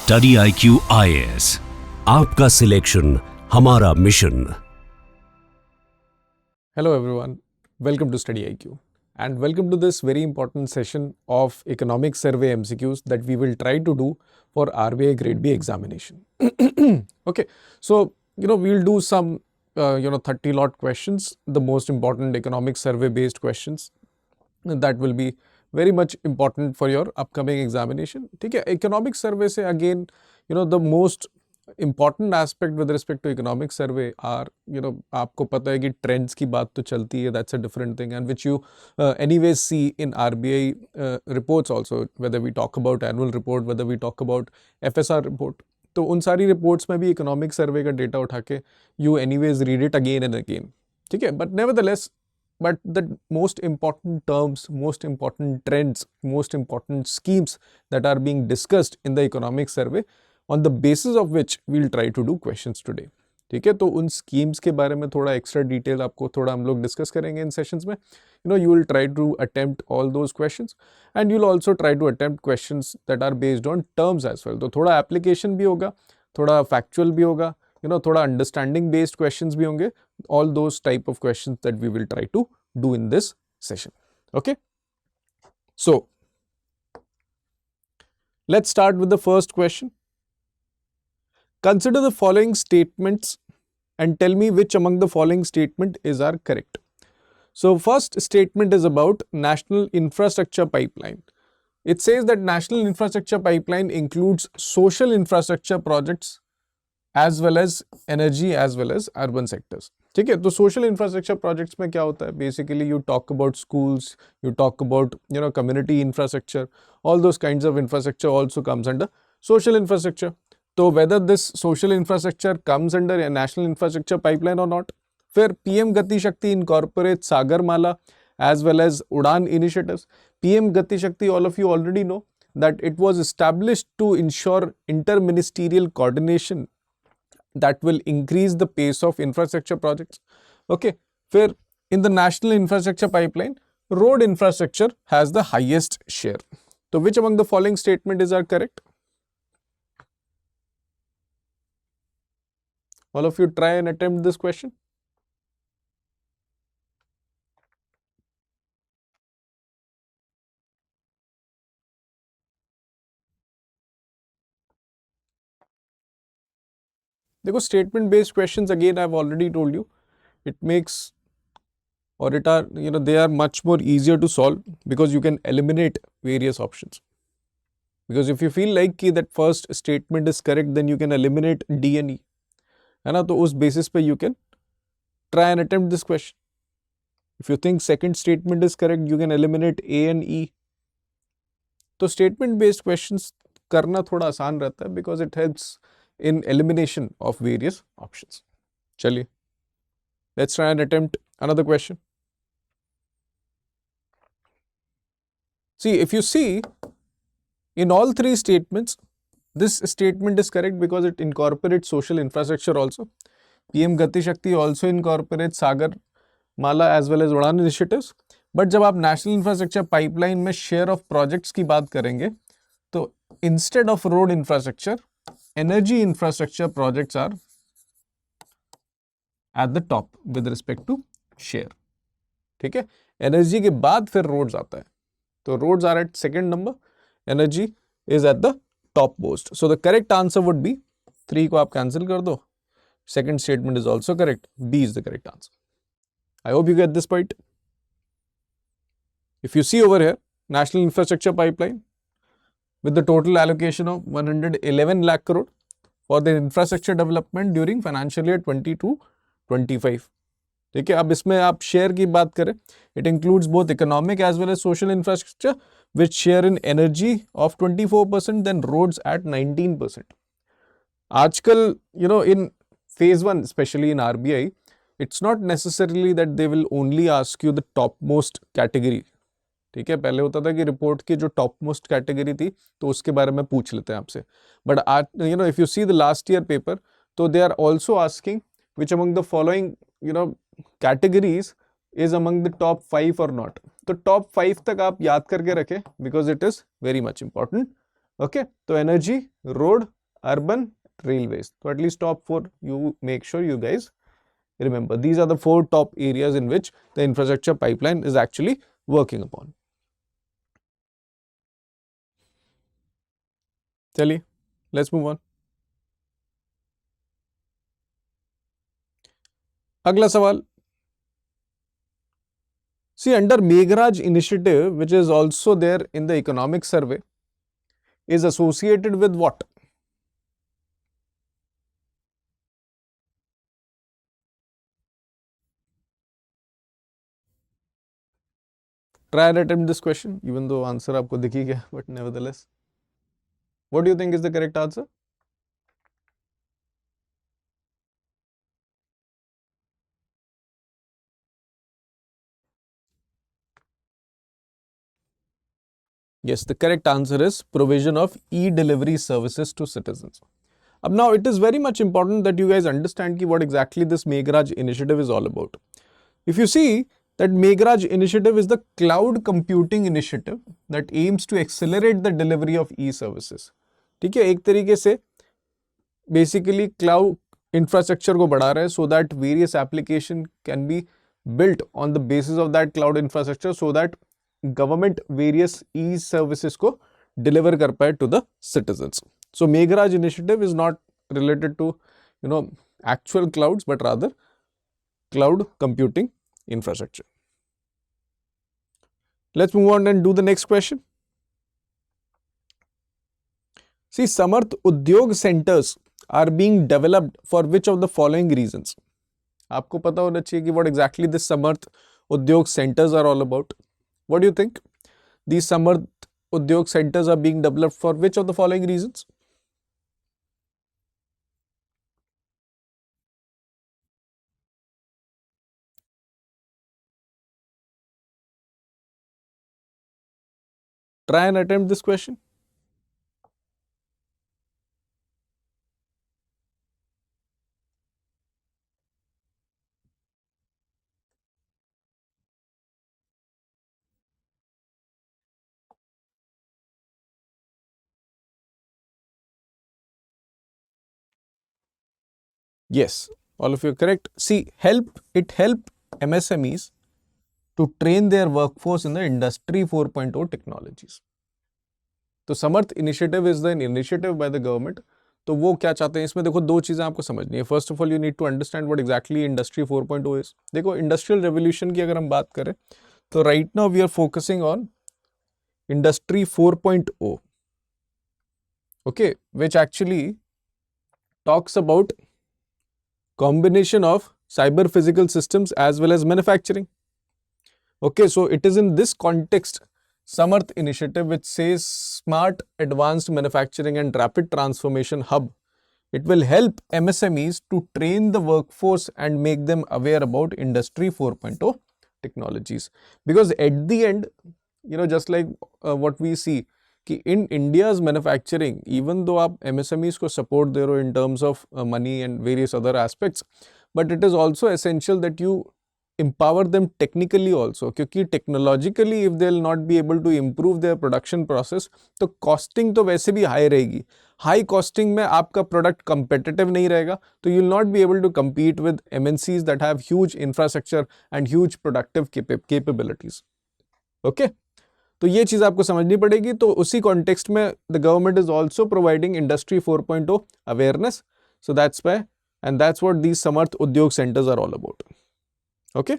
Study IQ IAS, आपका selection हमारा mission. Hello everyone, welcome to Study IQ and welcome to this very important session of economic survey MCQs that we will try to do for RBI Grade B examination. Okay, so we'll do some 30 lot questions, the most important economic survey based questions that will be very much important for your upcoming examination. ठीक है, economic survey से again the most important aspect with respect to economic survey are आपको पता है कि trends की बात तो चलती है, that's a different thing, and which you anyways see in RBI reports also, whether we talk about annual report, whether we talk about FSR report. तो उन सारी reports में भी economic survey का data उठा के you anyways read it again and again. ठीक है, but nevertheless, but the most important terms, most important trends, most important schemes that are being discussed in the economic survey, on the basis of which we'll try to do questions today. ठीक है, तो उन schemes के बारे में थोड़ा extra detail आपको थोड़ा हम लोग discuss करेंगे इन sessions में. You will try to attempt all those questions and you'll also try to attempt questions that are based on terms as well. तो थोड़ा application भी होगा, थोड़ा factual भी होगा, थोड़ा understanding based questions भी होंगे. All those type of questions that we will try to do in this session. Okay. So, let's start with the first question. Consider the following statements and tell me which among the following statement are correct. So, first statement is about National Infrastructure Pipeline. It says that National Infrastructure Pipeline includes social infrastructure projects as well as energy as well as urban sectors. ठीक है, तो social infrastructure projects में क्या होता है? Basically, you talk about schools, you talk about community infrastructure, all those kinds of infrastructure also comes under social infrastructure. So whether this social infrastructure comes under a national infrastructure pipeline or not, फिर PM Gati Shakti incorporates Sagarmala as well as Udan initiatives. PM Gati Shakti, all of you already know that it was established to ensure interministerial coordination that will increase the pace of infrastructure projects. Okay, फिर in the national infrastructure pipeline, road infrastructure has the highest share. So which among the following statements are correct? All of you try and attempt this question. देखो, statement based questions again I've already told you, it makes or it are they are much more easier to solve because you can eliminate various options. Because if you feel like that first statement is correct, then you can eliminate D and E. है ना, तो उस basis पे you can try and attempt this question. If you think second statement is correct, you can eliminate A and E. तो statement based questions करना थोड़ा आसान रहता है because it helps in elimination of various options. चलिए, let's try and attempt another question. See, if you see in all three statements, this statement is correct because it incorporates social infrastructure also. PM Gati Shakti also incorporates Sagar Mala as well as Udan initiatives. But जब आप national infrastructure pipeline में share of projects की बात करेंगे, तो instead of road infrastructure, energy infrastructure projects are at the top with respect to share. ठीक है, energy के बाद फिर roads आता है, तो roads are at second number, energy is at the top post. So the correct answer would be 3 को आप cancel कर दो. Second statement is also correct. B is the correct answer. I hope you get this point. If you see over here, National Infrastructure Pipeline with the total allocation of 111 lakh crore for the infrastructure development during financial year 22-25. ठीक है, अब इसमें आप share की बात करें, it includes both economic as well as social infrastructure which share in energy of 24%, then roads at 19%. आजकल in phase 1, especially in RBI, it's not necessarily that they will only ask you the topmost category. ठीक है, पहले होता था कि report की जो top most category थी तो उसके बारे में पूछ लेते हैं आपसे, but if you see the last year paper, तो they are also asking which among the following categories is among the top 5 or not. तो top 5 तक आप याद करके रखें because it is very much important okay, तो energy, road, urban, railways. So at least top four, you make sure you guys remember. These are the four top areas in which the infrastructure pipeline is actually working upon. चलिए, let's move on. अगला सवाल. See, under Meghraj initiative, which is also there in the economic survey, is associated with what? Try and attempt this question, even though answer आपको दिख ही गया, but nevertheless. What do you think is the correct answer? Yes, the correct answer is provision of e-delivery services to citizens. Now it is very much important that you guys understand what exactly this Meghraj initiative is all about. If you see that Meghraj initiative is the cloud computing initiative that aims to accelerate the delivery of e-services. ठीक है, एक तरीके से basically cloud infrastructure को बढ़ा रहा है so that various application can be built on the basis of that cloud infrastructure so that government various e-services को deliver कर पाए to the citizens. So Meghraj initiative is not related to actual clouds but rather cloud computing infrastructure. Let's move on and do the next question. See, Samarth Udyog centers are being developed for which of the following reasons? आपको पता होना चाहिए कि what exactly this Samarth Udyog centers are all about. What do you think? These Samarth Udyog centers are being developed for which of the following reasons? Try and attempt this question. Yes, all of you are correct. See, it helped MSMEs to train their workforce in the Industry 4.0 technologies. तो Samarth initiative is the initiative by the government. तो वो क्या चाहते हैं इसमें, देखो दो चीज़ें आपको समझनी है. First of all you need to understand what exactly industry 4.0 is. देखो इंडस्ट्रियल रेवोल्यूशन की अगर हम बात करें तो right now we are focusing on industry 4.0, okay, which actually talks about combination of cyber physical systems as well as manufacturing. Okay, so it is in this context Samarth initiative which says smart advanced manufacturing and rapid transformation hub. It will help MSMEs to train the workforce and make them aware about industry 4.0 technologies. Because at the end, just like what we see कि in India's manufacturing, even though आप MSMEs को support दे रहे हो in terms of money and various other aspects, but it is also essential that you empower them technically also, क्योंकि technologically if they will not be able to improve their production process तो costing तो वैसे भी high रहेगी. High costing में आपका product competitive नहीं रहेगा, तो you will not be able to compete with MNCs that have huge infrastructure and huge productive capabilities. Okay? तो ये चीज आपको समझनी पड़ेगी. तो उसी कॉन्टेक्स्ट में the government is also providing industry 4.0 awareness. So that's why and that's what these Samarth Udyog centres are all about. Okay,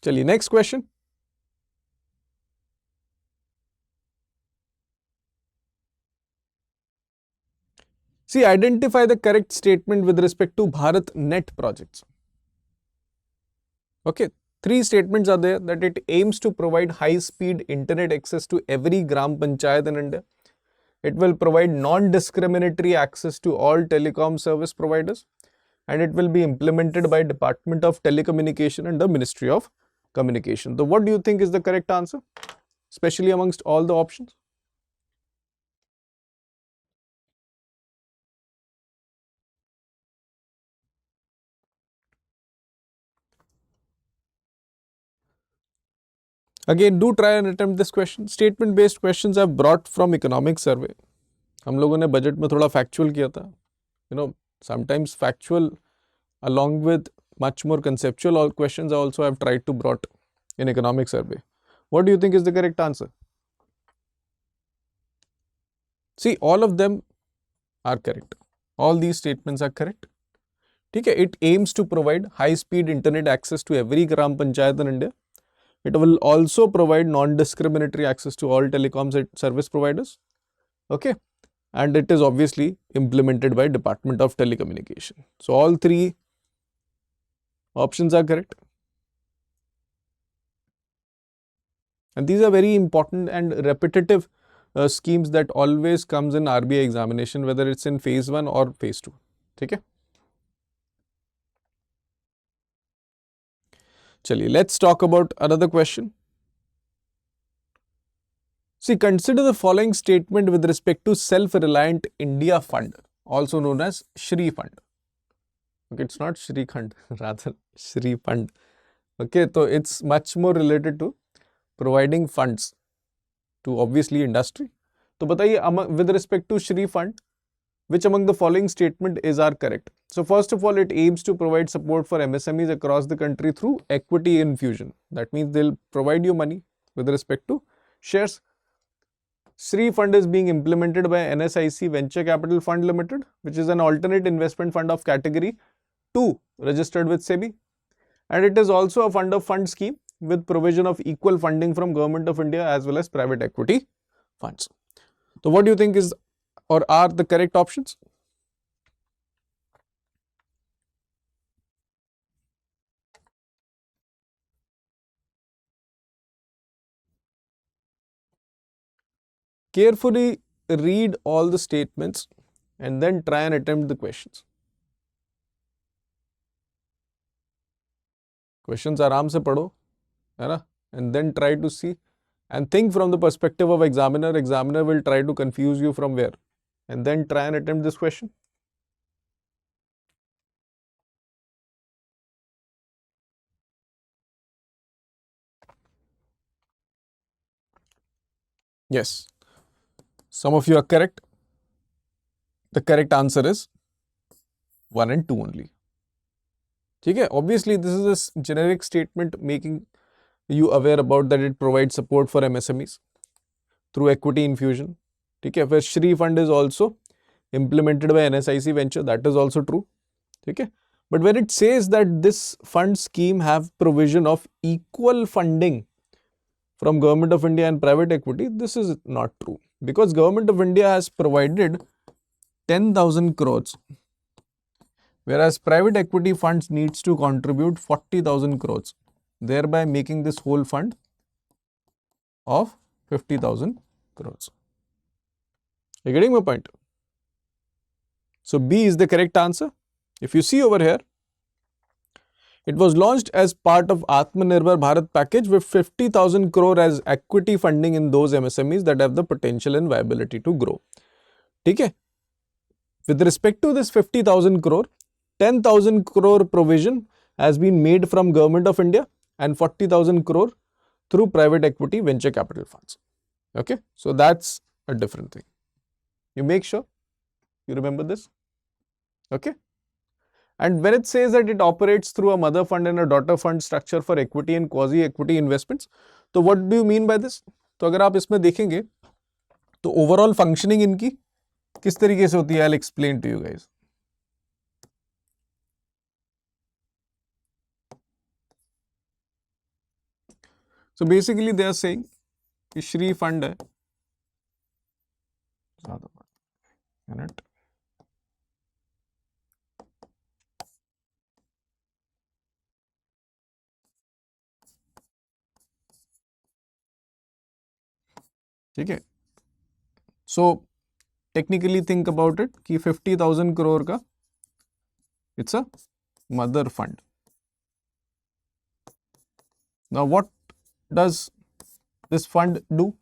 चलिए next question. See, identify the correct statement with respect to BharatNet projects. Okay, three statements are there that it aims to provide high-speed internet access to every gram panchayat in India. It will provide non-discriminatory access to all telecom service providers, and it will be implemented by Department of Telecommunication and the Ministry of Communication. So what do you think is the correct answer, especially amongst all the options? Again, do try and attempt this question. Statement based questions are brought from economic survey. हम लोगों ने budget में थोड़ा factual किया था. You know, sometimes factual along with much more conceptual all questions I also have tried to brought in economic survey. What do you think is the correct answer? See, all of them are correct. All these statements are correct. Okay, it aims to provide high speed internet access to every gram panchayat in India. It will also provide non-discriminatory access to all telecoms service providers. Okay, and it is obviously implemented by Department of Telecommunication. So all three options are correct. And these are very important and repetitive schemes that always comes in RBI examination, whether it's in phase 1 or phase 2. Okay. Chaliye, let's talk about another question. See, consider the following statement with respect to Self-Reliant India Fund, also known as Shri Fund. Okay, it's not Shri Khand, rather Shri Fund. Okay, so it's much more related to providing funds to obviously industry. तो बताइए with respect to Shri Fund, which among the following statement are correct? So first of all, it aims to provide support for MSMEs across the country through equity infusion. That means they'll provide you money with respect to shares. Shri Fund is being implemented by NSIC Venture Capital Fund Limited, which is an alternate investment fund of category 2 registered with SEBI. And it is also a fund of fund scheme with provision of equal funding from Government of India as well as private equity funds. So what do you think is or are the correct options? Carefully read all the statements and then try and attempt the questions. Questions आराम से पढ़ो, है ना? And then try to see and think from the perspective of examiner. Examiner will try to confuse you from where, and then try and attempt this question. Yes, some of you are correct. The correct answer is 1 and 2 only. Okay, obviously this is a generic statement making you aware about that it provides support for MSMEs through equity infusion. Okay, where Shri Fund is also implemented by NSIC Venture, that is also true. Okay, but when it says that this fund scheme have provision of equal funding from Government of India and private equity, this is not true, because Government of India has provided 10,000 crores, whereas private equity funds needs to contribute 40,000 crores, thereby making this whole fund of 50,000 crores. Are you getting my point? So B is the correct answer. If you see over here, it was launched as part of Atmanirbhar Bharat package with 50,000 crore as equity funding in those MSMEs that have the potential and viability to grow. Okay. With respect to this 50,000 crore, 10,000 crore provision has been made from Government of India and 40,000 crore through private equity venture capital funds. Okay. So that's a different thing. You make sure you remember this. Okay. And when it says that it operates through a mother fund and a daughter fund structure for equity and quasi equity investments, तो what do you mean by this? तो अगर आप इसमें देखेंगे तो overall functioning इनकी किस तरीके से होती है, I'll explain to you guys. So basically they are saying कि श्री फंड है, minute. ठीक है. So technically think about it कि 50,000 crore का it's a mother fund. Now what does this fund do?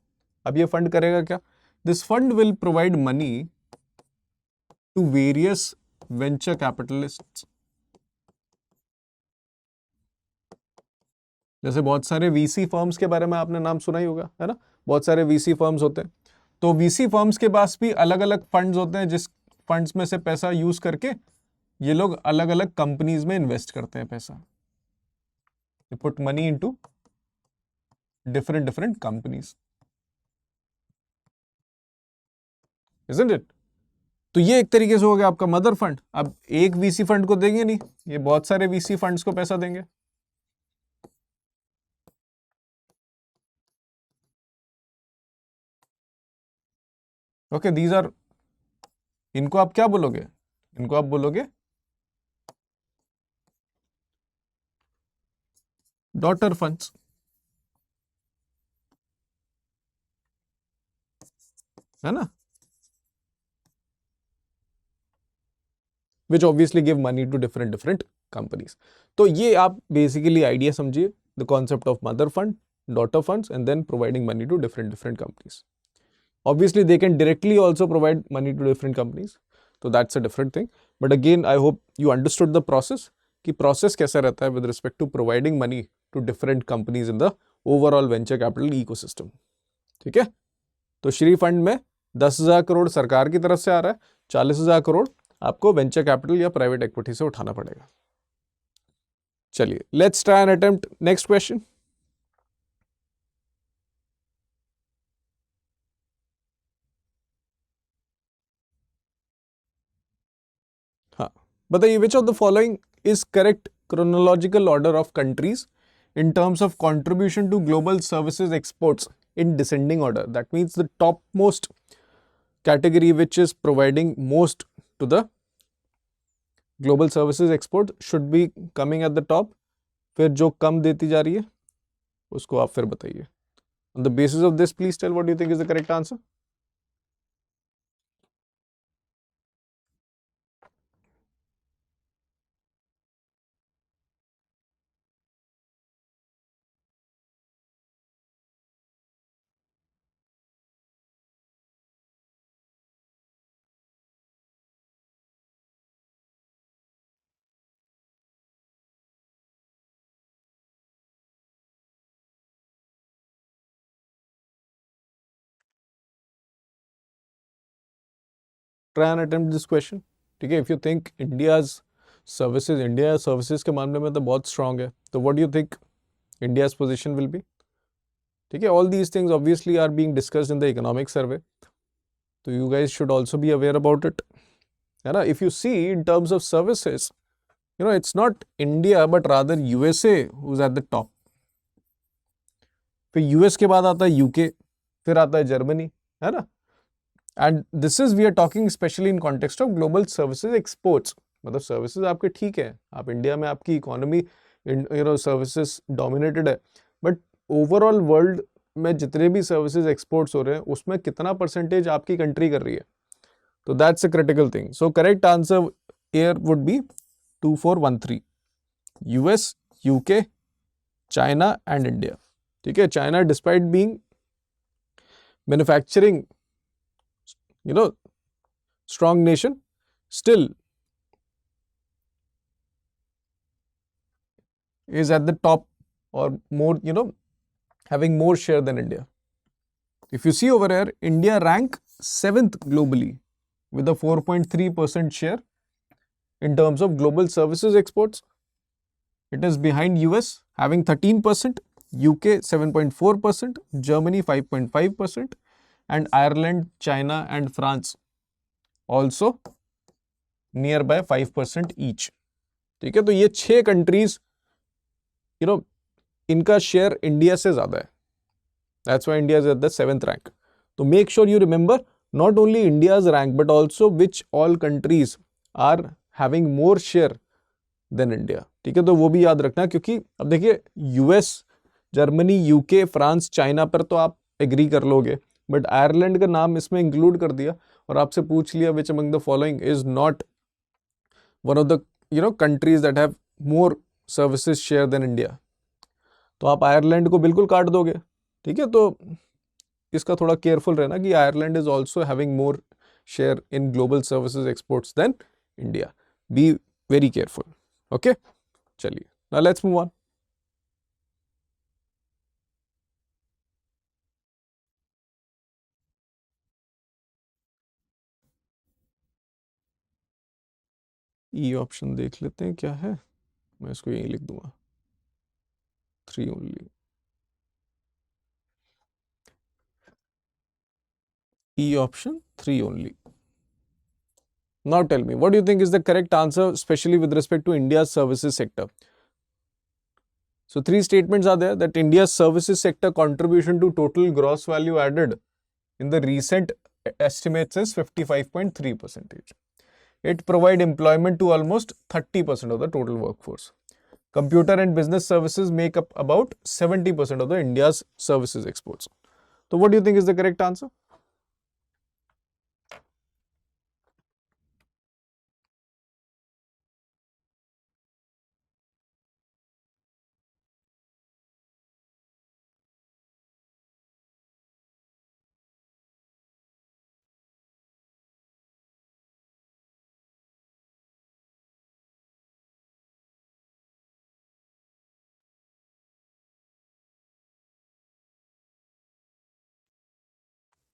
अब ये fund करेगा क्या? This fund will provide money to various venture capitalists जैसे बहुत सारे वीसी फर्म्स के बारे में आपने नाम सुना ही होगा, है ना, बहुत सारे वीसी फर्म्स होते हैं। तो वीसी फर्म्स के पास भी अलग अलग फंड्स होते हैं, जिस फंड्स में से पैसा यूज करके ये लोग अलग अलग कंपनीज में इन्वेस्ट करते हैं पैसा। They put money into different companies, isn't it? तो ये एक तरीके से हो गया आपका मदर फंड। अब एक वीसी फंड को देंगे नहीं, ये बहुत सारे वीसी फंड्स को पैसा देंगे। ओके, दीज आर, इनको आप क्या बोलोगे, इनको आप बोलोगे डॉटर फंड्स, है ना, which obviously give money to different companies. तो ये आप बेसिकली आइडिया समझिए, the concept of mother fund, daughter funds, and then providing money to different companies. Obviously, they can directly also provide money to different companies. So that's a different thing. But again, I hope you understood the process. कि process कैसा रहता है with respect to providing money to different companies in the overall venture capital ecosystem. ठीक है? तो Shri fund में 10,000 करोड़ सरकार की तरफ से आ रहा है, 40,000 करोड़ आपको वेंचर कैपिटल या प्राइवेट इक्विटी से उठाना पड़ेगा। चलिए, let's try an attempt next question. हाँ, बताइए, which of the following is correct chronological order of countries in terms of contribution to global services exports in descending order. That means the topmost category which is providing most to the global services export should be coming at the top. फिर जो कम देती जा रही है उसको आप फिर बताइए। On the basis of this, please tell what do you think is the correct answer. Try and attempt this question. ठीक है, if you think India's services के मामले में तो बहुत strong है, तो what do you think India's position will be? ठीक है, all these things obviously are being discussed in the economic survey, so you guys should also be aware about it, है ना? If you see in terms of services, you know, it's not India but rather USA who's at the top. फिर US के बाद आता है UK, फिर आता है जर्मनी, है ना? And this is we are talking specially in context of global services exports. मतलब सर्विसेज आपके ठीक है, आप इंडिया में आपकी economy you know services dominated है, बट ओवरऑल वर्ल्ड में जितने भी सर्विसेज एक्सपोर्ट्स हो रहे हैं उसमें कितना परसेंटेज आपकी कंट्री कर रही है, तो that's a critical thing. So correct answer air would be 2413, US, UK, China and India. ठीक है, China despite being manufacturing strong nation, still is at the top or more, having more share than India. If you see over here, India rank 7th globally with a 4.3% share in terms of global services exports. It is behind US having 13%, UK 7.4%, Germany 5.5%, and Ireland, China and France also nearby 5% each. ठीक है, तो ये 6 countries इनका share India से ज्यादा है, that's why India is at the 7th rank. तो make sure you remember not only India's rank but also which all countries are having more share than India. ठीक है, तो वो भी याद रखना, क्योंकि अब देखिए US, Germany, UK, France, China पर तो आप एग्री कर लोगे, बट आयरलैंड का नाम इसमें इंक्लूड कर दिया और आपसे पूछ लिया which among the following is not one of the countries that have more services share than India, तो आप आयरलैंड को बिल्कुल काट दोगे। ठीक है, तो इसका थोड़ा केयरफुल रहना कि Ireland is also having more share in global services exports than India, be very careful. Okay, चलिए, now let's move on. E option देख लेते हैं क्या है, मैं इसको यहीं लिख दूंगा 3 only. E option 3 only. Now tell me, what do you think is the correct answer, especially with respect to India's services sector? So, three statements are there that India's services sector contribution to total gross value added in the recent estimates is 55.3%. It provide employment to almost 30% of the total workforce. Computer and business services make up about 70% of the India's services exports. So, what do you think is the correct answer?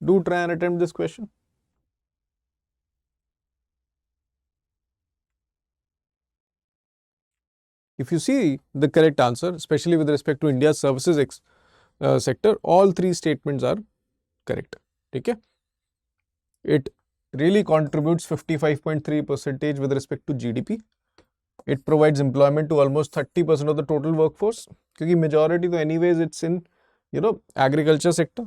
Do try and attempt this question. If you see the correct answer, especially with respect to India's services sector, all three statements are correct. Okay? It really contributes 55.3% with respect to GDP. It provides employment to almost 30% of the total workforce. Because majority, to anyways, it's in agriculture sector,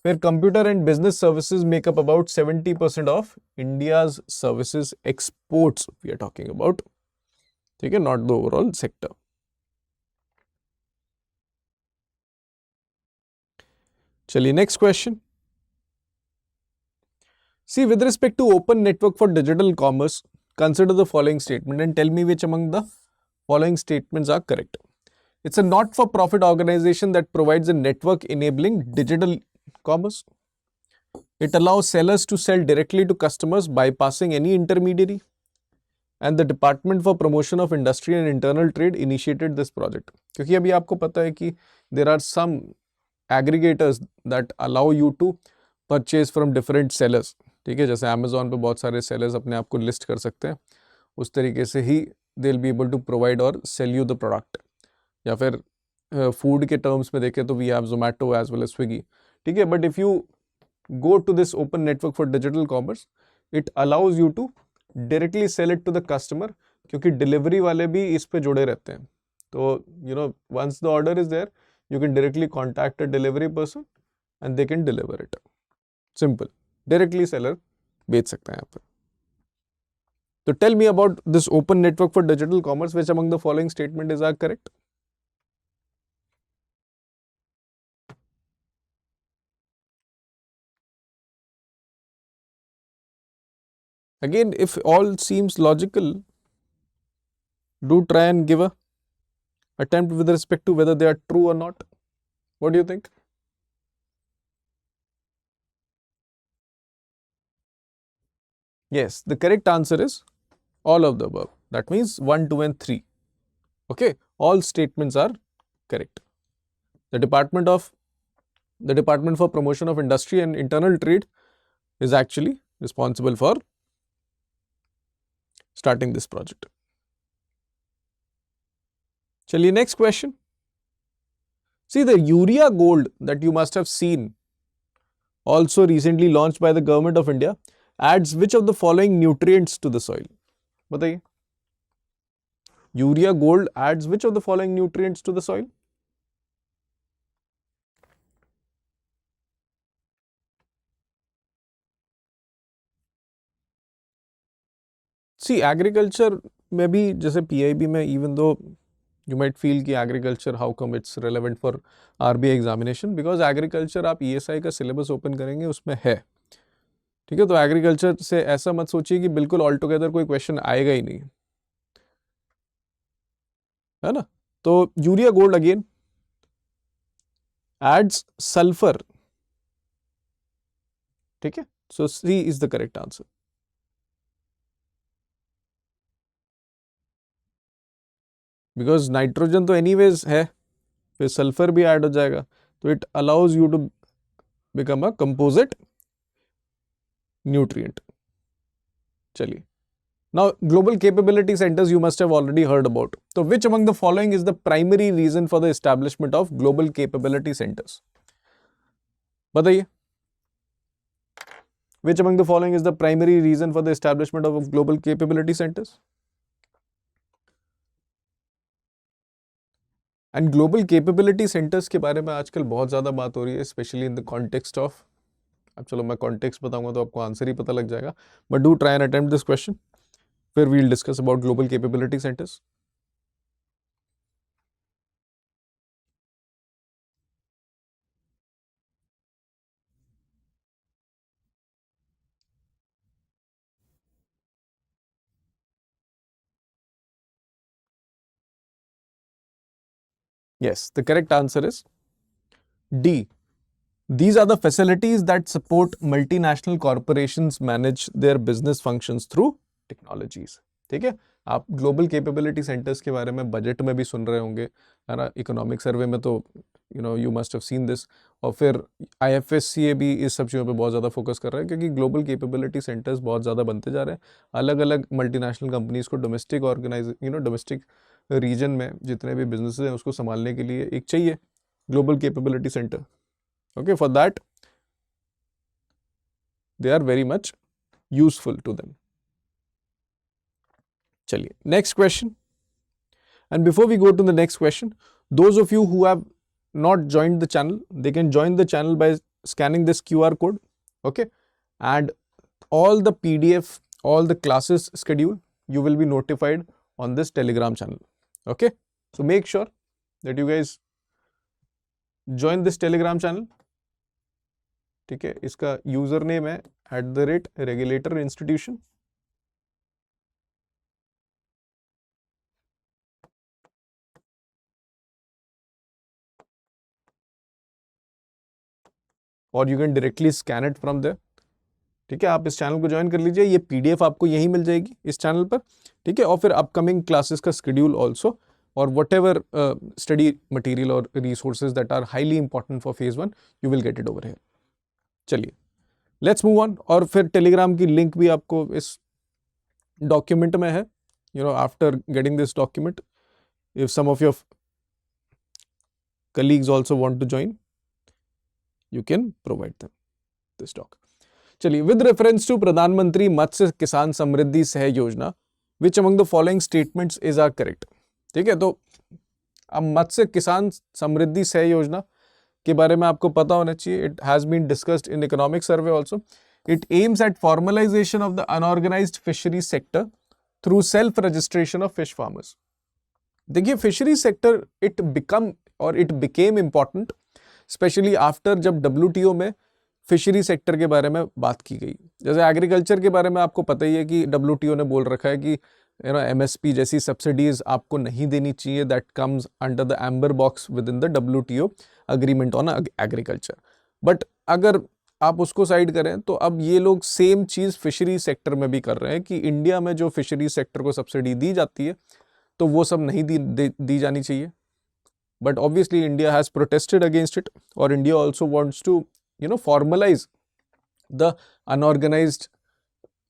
where computer and business services make up about 70% of India's services exports. We are talking about, okay, not the overall sector. Chaliye, next question. See, with respect to open network for digital commerce, consider the following statement and tell me which among the following statements are correct. It's a not-for-profit organization that provides a network enabling digital commerce. It allows sellers to sell directly to customers bypassing any intermediary. And the Department for Promotion of Industry and Internal Trade initiated this project. क्योंकि अभी आपको पता है कि there are some aggregators that allow you to purchase from different sellers. ठीक है, जैसे Amazon पे बहुत सारे sellers अपने आप को list कर सकते हैं, उस तरीके से ही they'll be able to provide or sell you the product. या फिर food के terms में देखें तो we have Zomato as well as Swiggy. ठीक है, but if you go to this open network for digital commerce, it allows you to directly sell it to the customer, क्योंकि delivery वाले भी इस पे जुड़े रहते हैं. तो once the order is there, you can directly contact a delivery person and they can deliver it. Simple. Directly seller बेच सकते हैं यहाँ पर. So tell me about this open network for digital commerce, which among the following statement is correct? Again, if all seems logical, do try and give a attempt with respect to whether they are true or not. What do you think? Yes, the correct answer is all of the above. That means 1, 2 and 3. Okay, all statements are correct. The Department for Promotion of Industry and Internal Trade is actually responsible for starting this project. Chaliye, next question. See, the Urea Gold that you must have seen, also recently launched by the Government of India, adds which of the following nutrients to the soil? बताइए. Urea Gold adds which of the following nutrients to the soil? See, agriculture में भी जैसे PIB में, even though you might feel कि agriculture how come it's relevant for RBI examination, because agriculture आप ESI का syllabus open करेंगे उसमें है. ठीक है, तो एग्रीकल्चर से ऐसा मत सोचिए कि बिल्कुल ऑल टुगेदर कोई क्वेश्चन आएगा ही नहीं, है ना. तो urea gold again adds sulphur. ठीक है, so C is the correct answer. Because nitrogen तो एनीवेज है, फिर सल्फर भी ऐड हो जाएगा, तो it allows you to become a composite nutrient. चलिए, Now, global capability centers you must have already heard about. So, which among the following is the primary reason for the establishment of global capability centers? बताइए. Which among the following is the primary reason for the establishment of global capability centers? And global capability centers के बारे में आजकल बहुत ज़्यादा बात हो रही है, especially in the context of. अब चलो मैं context बताऊंगा तो आपको आंसर ही पता लग जाएगा. But do try and attempt this question. Where we'll discuss about global capability centers. Yes, the correct answer is D. These are the facilities that support multinational corporations manage their business functions through technologies. ठीक है, आप global capability centres के बारे में budget में भी सुन रहे होंगे, है ना. इकोनॉमिक सर्वे में तो you must have seen this. और फिर IFSCA भी इस सब चीज़ों पे बहुत ज़्यादा फोकस कर रहा है, क्योंकि ग्लोबल कैपेबिलिटी सेंटर्स बहुत ज़्यादा बनते जा रहे हैं. अलग अलग मल्टीनेशनल कंपनीज को डोमेस्टिक डोमेस्टिक रीजन में जितने भी बिजनेस हैं उसको संभालने के लिए एक चाहिए global capability centre. Okay, for that they are very much useful to them. चलिए, next question. And before we go to the next question, those of you who have not joined the channel, they can join the channel by scanning this QR code. Okay, and all the PDF, all the classes schedule, you will be notified on this Telegram channel. Okay, so make sure that you guys join this Telegram channel. ठीक है, इसका user name है @regulator institution. और you can directly scan it from there. ठीक है, आप इस channel को ज्वाइन कर लीजिए, ये PDF आपको यहीं मिल जाएगी इस चैनल पर. ठीक है, और फिर अपकमिंग क्लासेस का शेड्यूल ऑल्सो, और वट एवर स्टडी मटीरियल और resources that are highly important for phase 1, you will get it over here. चलिए, लेट्स मूव ऑन. और फिर टेलीग्राम की लिंक भी आपको इस डॉक्यूमेंट में है. After getting this document, if some of your colleagues also want to join, you can provide them this doc. चलिए, with reference to प्रधानमंत्री मत्स्य किसान समृद्धि सह योजना, which among the following statements is are correct? ठीक है, तो अब मत्स्य किसान समृद्धि सह योजना के बारे में आपको पता होना चाहिए. It has been discussed in economic survey also. It aims at formalization of the unorganized fishery sector through self registration of fish farmers. देखिए, fishery sector it became important specially after जब WTO में fishery sector के बारे में बात की गई. जैसे एग्रीकल्चर के बारे में आपको पता ही है कि WTO ने बोल रखा है कि MSP जैसी सब्सिडीज आपको नहीं देनी चाहिए, that comes under the amber box with in the WTO agreement on agriculture. But अगर आप उसको साइड करें तो अब ये लोग सेम चीज़ फिशरी सेक्टर में भी कर रहे हैं कि इंडिया में जो फिशरी सेक्टर को सब्सिडी दी जाती है तो वो सब नहीं दी जानी चाहिए. But obviously India has protested against it, और India also wants to formalize the unorganized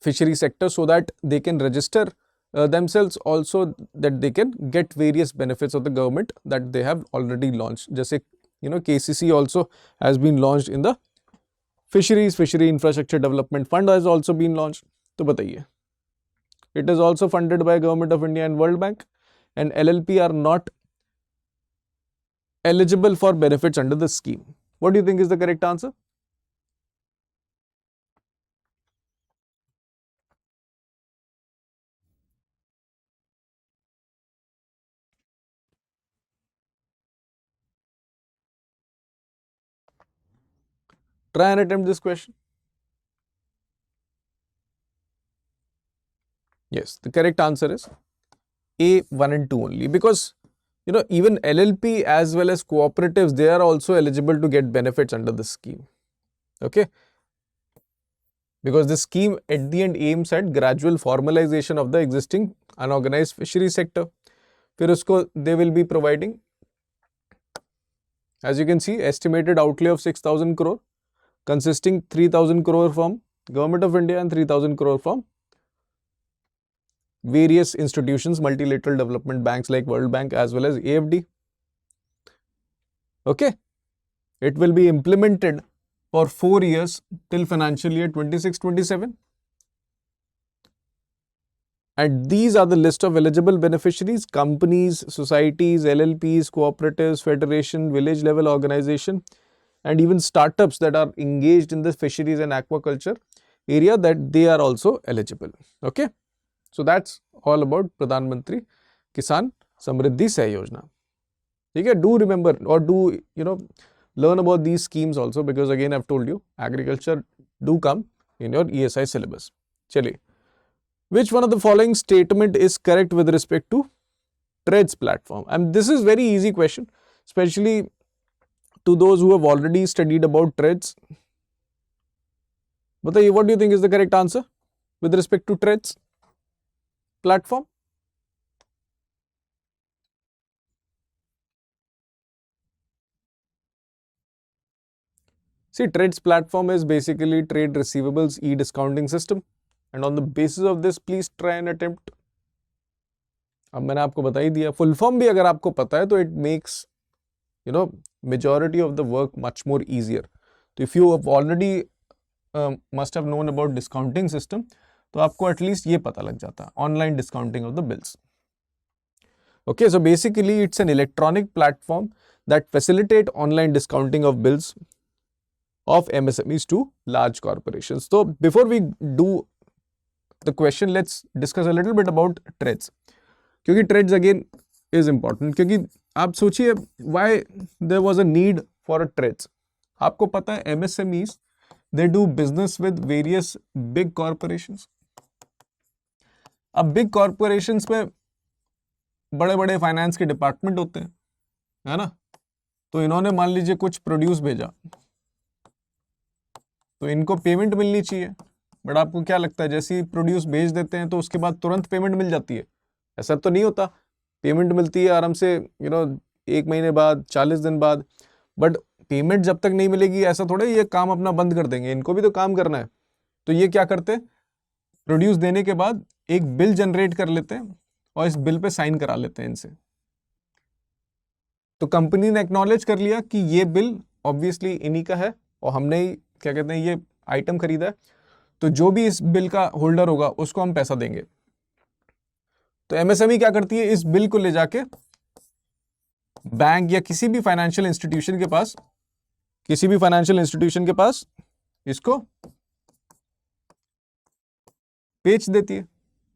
fishery sector so that they can register themselves also, that they can get various benefits of the government that they have already launched. जैसे KCC also has been launched in the fishery infrastructure development fund has also been launched. तो बताइए, it is also funded by government of India and World Bank, and LLP are not eligible for benefits under the scheme. What do you think is the correct answer? Try and attempt this question. Yes, the correct answer is A, 1 and 2 only, because even LLP as well as cooperatives, they are also eligible to get benefits under the scheme. Okay, because the scheme at the end aims at gradual formalization of the existing unorganized fishery sector. फिर उसको they will be providing, as you can see, estimated outlay of 6,000 crore, consisting 3,000 crore from Government of India and 3,000 crore from various institutions, multilateral development banks like World Bank as well as AFD. Okay, it will be implemented for 4 years till financial year 26-27. And these are the list of eligible beneficiaries: companies, societies, LLPs, cooperatives, federation, village level organization, and even startups that are engaged in the fisheries and aquaculture area, that they are also eligible. Okay, so that's all about Pradhan Mantri Kisan Samriddhi Seh Yojana. Okay, do remember, or do learn about these schemes also, because again I've told you, agriculture do come in your ESI syllabus. Chaliye, which one of the following statement is correct with respect to TReDS platform? And this is very easy question, especially to those who have already studied about TReDS. Bataiye, what do you think is the correct answer with respect to TReDS platform? See, TReDS platform is basically trade receivables e-discounting system, and on the basis of this, please try and attempt. अब मैंने आपको बता ही दिया, full form भी अगर आपको पता है तो it makes majority of the work much more easier. So if you have already must have known about discounting system, तो आपको at least ये पता लग जाता, online discounting of the bills. Okay, so basically it's an electronic platform that facilitate online discounting of bills of MSMEs to large corporations. So before we do the question, let's discuss a little bit about TReDS. क्योंकि TReDS again is important, क्योंकि आप सोचिए why there was a need for a TReDS. आपको पता है MSMEs they do business with various big corporations. अब big corporations में बड़े बड़े फाइनेंस के डिपार्टमेंट होते हैं, है ना? तो इन्होंने मान लीजिए कुछ प्रोड्यूस भेजा, तो इनको पेमेंट मिलनी चाहिए, बट आपको क्या लगता है जैसे ही प्रोड्यूस भेज देते हैं तो उसके बाद तुरंत पेमेंट मिल जाती है? ऐसा तो नहीं होता, पेमेंट मिलती है आराम से 1 महीने बाद, 40 दिन बाद, बट पेमेंट जब तक नहीं मिलेगी ऐसा थोड़ा ये काम अपना बंद कर देंगे, इनको भी तो काम करना है। तो ये क्या करते हैं, प्रोड्यूस देने के बाद एक बिल जनरेट कर लेते हैं और इस बिल पे साइन करा लेते हैं इनसे। तो कंपनी ने एक्नॉलेज कर लिया कि ये बिल ऑब्वियसली इन्हीं का है और हमने ही क्या कहते हैं ये आइटम खरीदा है, तो जो भी इस बिल का होल्डर होगा उसको हम पैसा देंगे। तो एमएसएमई क्या करती है, इस बिल को ले जाके बैंक या किसी भी फाइनेंशियल इंस्टीट्यूशन के पास इसको बेच देती है।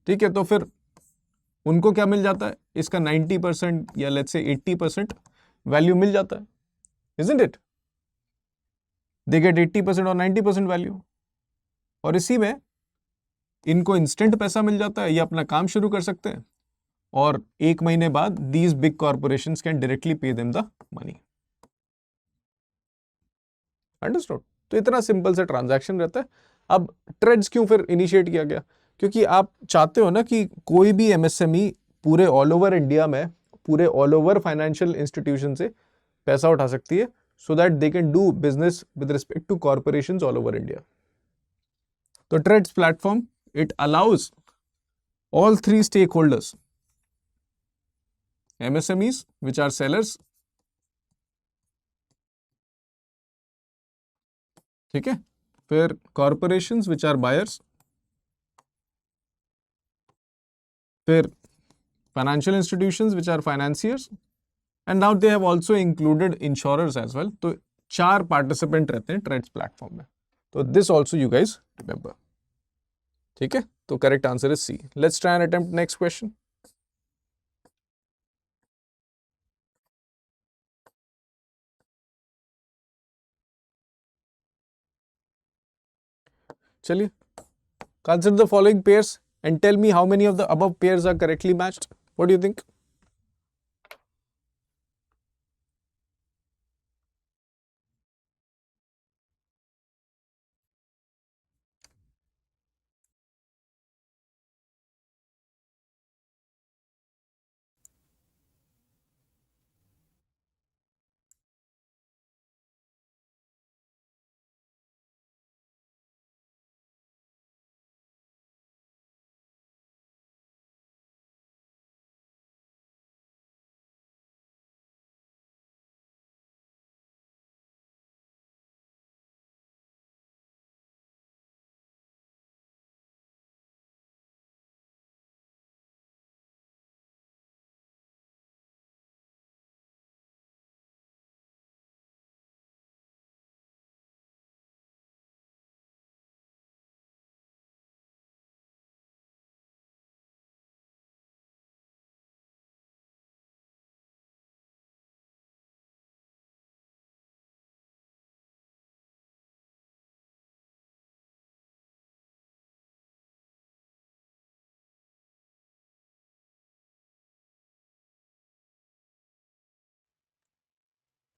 ठीक है, तो फिर उनको क्या मिल जाता है, इसका 90% या लेट्स से 80% वैल्यू मिल जाता है, isn't it? They get 80% और 90% वैल्यू, और इसी में इनको इंस्टेंट पैसा मिल जाता है, ये अपना काम शुरू कर सकते हैं और 1 महीने बाद these big corporations can directly pay them the money. Understood? तो इतना सिंपल सा ट्रांजैक्शन रहता है। अब ट्रेड्स क्यों फिर इनिशिएट किया गया, क्योंकि आप चाहते हो ना कि कोई भी एमएसएमई पूरे ऑल ओवर इंडिया में, पूरे ऑल ओवर फाइनेंशियल इंस्टीट्यूशन से पैसा उठा सकती है, so that they can do business with respect to corporations all over India. So TReDS platform, it allows all 3 stakeholders, MSMEs which are sellers, ठीक है, फिर corporations which are buyers, फिर financial institutions which are financiers, and now they have also included insurers as well. तो 4 participant रहते हैं TReDS platform में, तो this also you guys remember. ठीक है, तो correct answer is C. Let's try and attempt next question. चलिए, consider the following pairs and tell me how many of the above pairs are correctly matched. What do you think?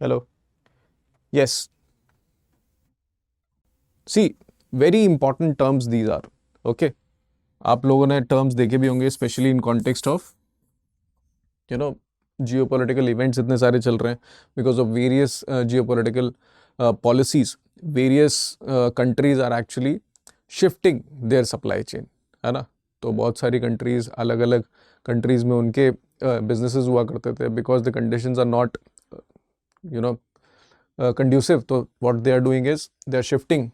Hello. Yes. See, very important terms these are. Okay. आप लोगों ने terms देखे भी होंगे, especially in context of, you know, geopolitical events इतने सारे चल रहे हैं because of various geopolitical policies. Various countries are actually shifting their supply chain, है ना? तो बहुत सारी countries, अलग अलग countries में उनके businesses हुआ करते थे because the conditions are not, you know, conducive. तो what they are doing is they are shifting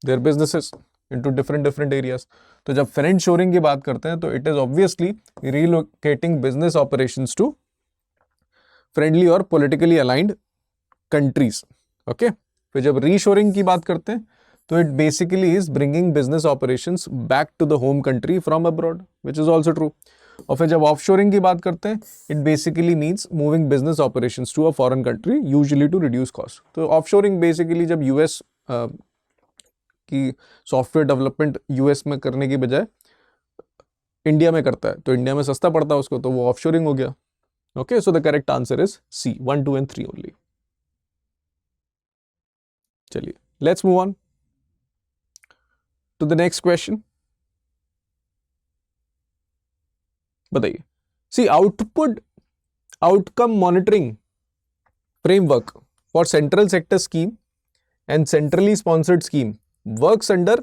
their businesses into different areas. तो जब friend shoring की बात करते हैं तो it is obviously relocating business operations to friendly और politically aligned countries. Okay? फिर जब reshoring की बात करते हैं तो it basically is bringing business operations back to the home country from abroad, which is also true. और फिर जब offshoring की बात करते हैं it basically means moving business operations to a foreign country, usually to reduce cost. तो offshoring basically जब US कि सॉफ्टवेयर डेवलपमेंट यूएस में करने की बजाय इंडिया में करता है तो इंडिया में सस्ता पड़ता है उसको, तो वो ऑफशोरिंग हो गया. Okay, so the correct answer is C, 1, 2 and 3 only. चलिए, let's move on to the next question. बताइए. See, outcome monitoring framework for central sector scheme and centrally sponsored scheme works under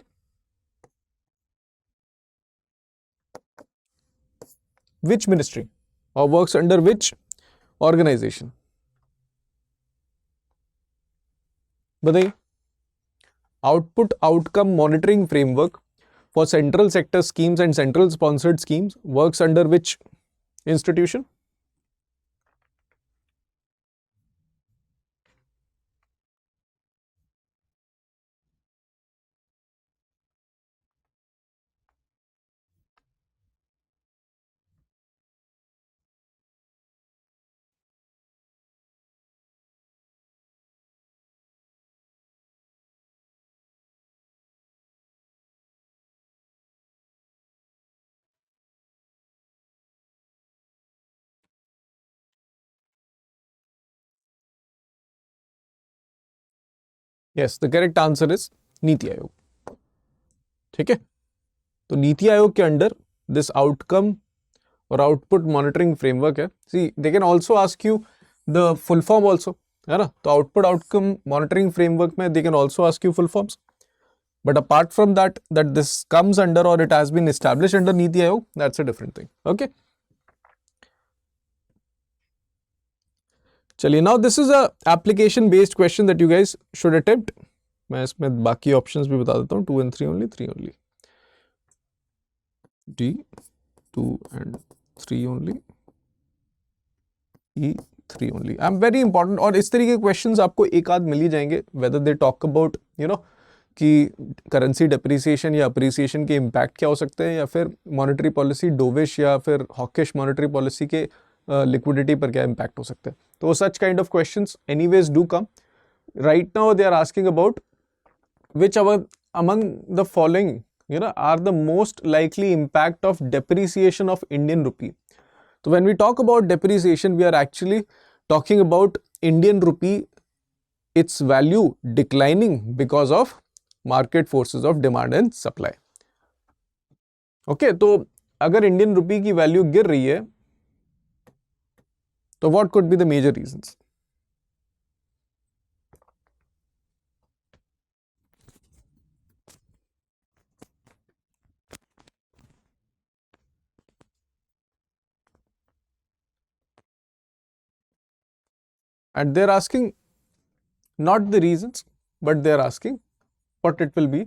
which ministry or works under which organization? बताइए. Outcome monitoring framework for central sector schemes and central sponsored schemes works under which institution? Yes, the correct answer is NITI Aayog. ठीक है, तो नीति आयोग के under this outcome और output monitoring framework है. See, they can also ask you the full form also, है ना? तो output outcome monitoring framework में they can also ask you full forms. But apart from that this comes under or it has been established under Niti Aayog, that's a different thing. Okay. चलिए, now this is a application based question that you guys should attempt. मैं इसमें बाकी options भी बता देता हूँ. 2 and 3 only, 3 only. D, 2 and 3 only. E, 3 only. I'm very important. और इस तरीके के questions आपको एक आध मिल ही जाएंगे, whether they talk about, you know, कि करेंसी डेप्रिसिएशन या अप्रिसिएशन के इम्पैक्ट क्या हो सकते हैं, या फिर मॉनेटरी पॉलिसी डोविश या फिर हॉकिश मॉनेटरी पॉलिसी के लिक्विडिटी पर क्या इम्पैक्ट हो सकते हैं. तो such kind of questions anyways do come. Right now they are asking about which among the following, you know, are the most likely impact of depreciation of Indian rupee. So when we talk about depreciation, we are actually talking about Indian rupee, its value declining because of market forces of demand and supply. Okay, तो अगर Indian rupee की value गिर रही है तो what could be the major reasons? And they're asking not the reasons, but they're asking what it will be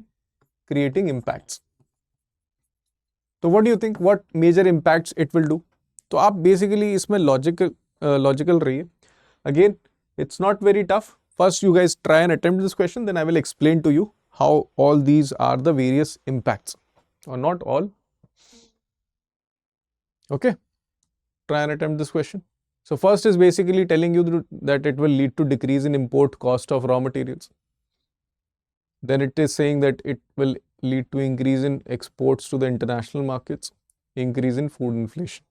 creating impacts. तो what do you think? What major impacts it will do? तो आप basically इसमें logical रहिए. Again, it's not very tough. First, you guys try and attempt this question, then I will explain to you how all these are the various impacts, or not all. Okay, try and attempt this question. So first is basically telling you that it will lead to decrease in import cost of raw materials. Then it is saying that it will lead to increase in exports to the international markets, increase in food inflation.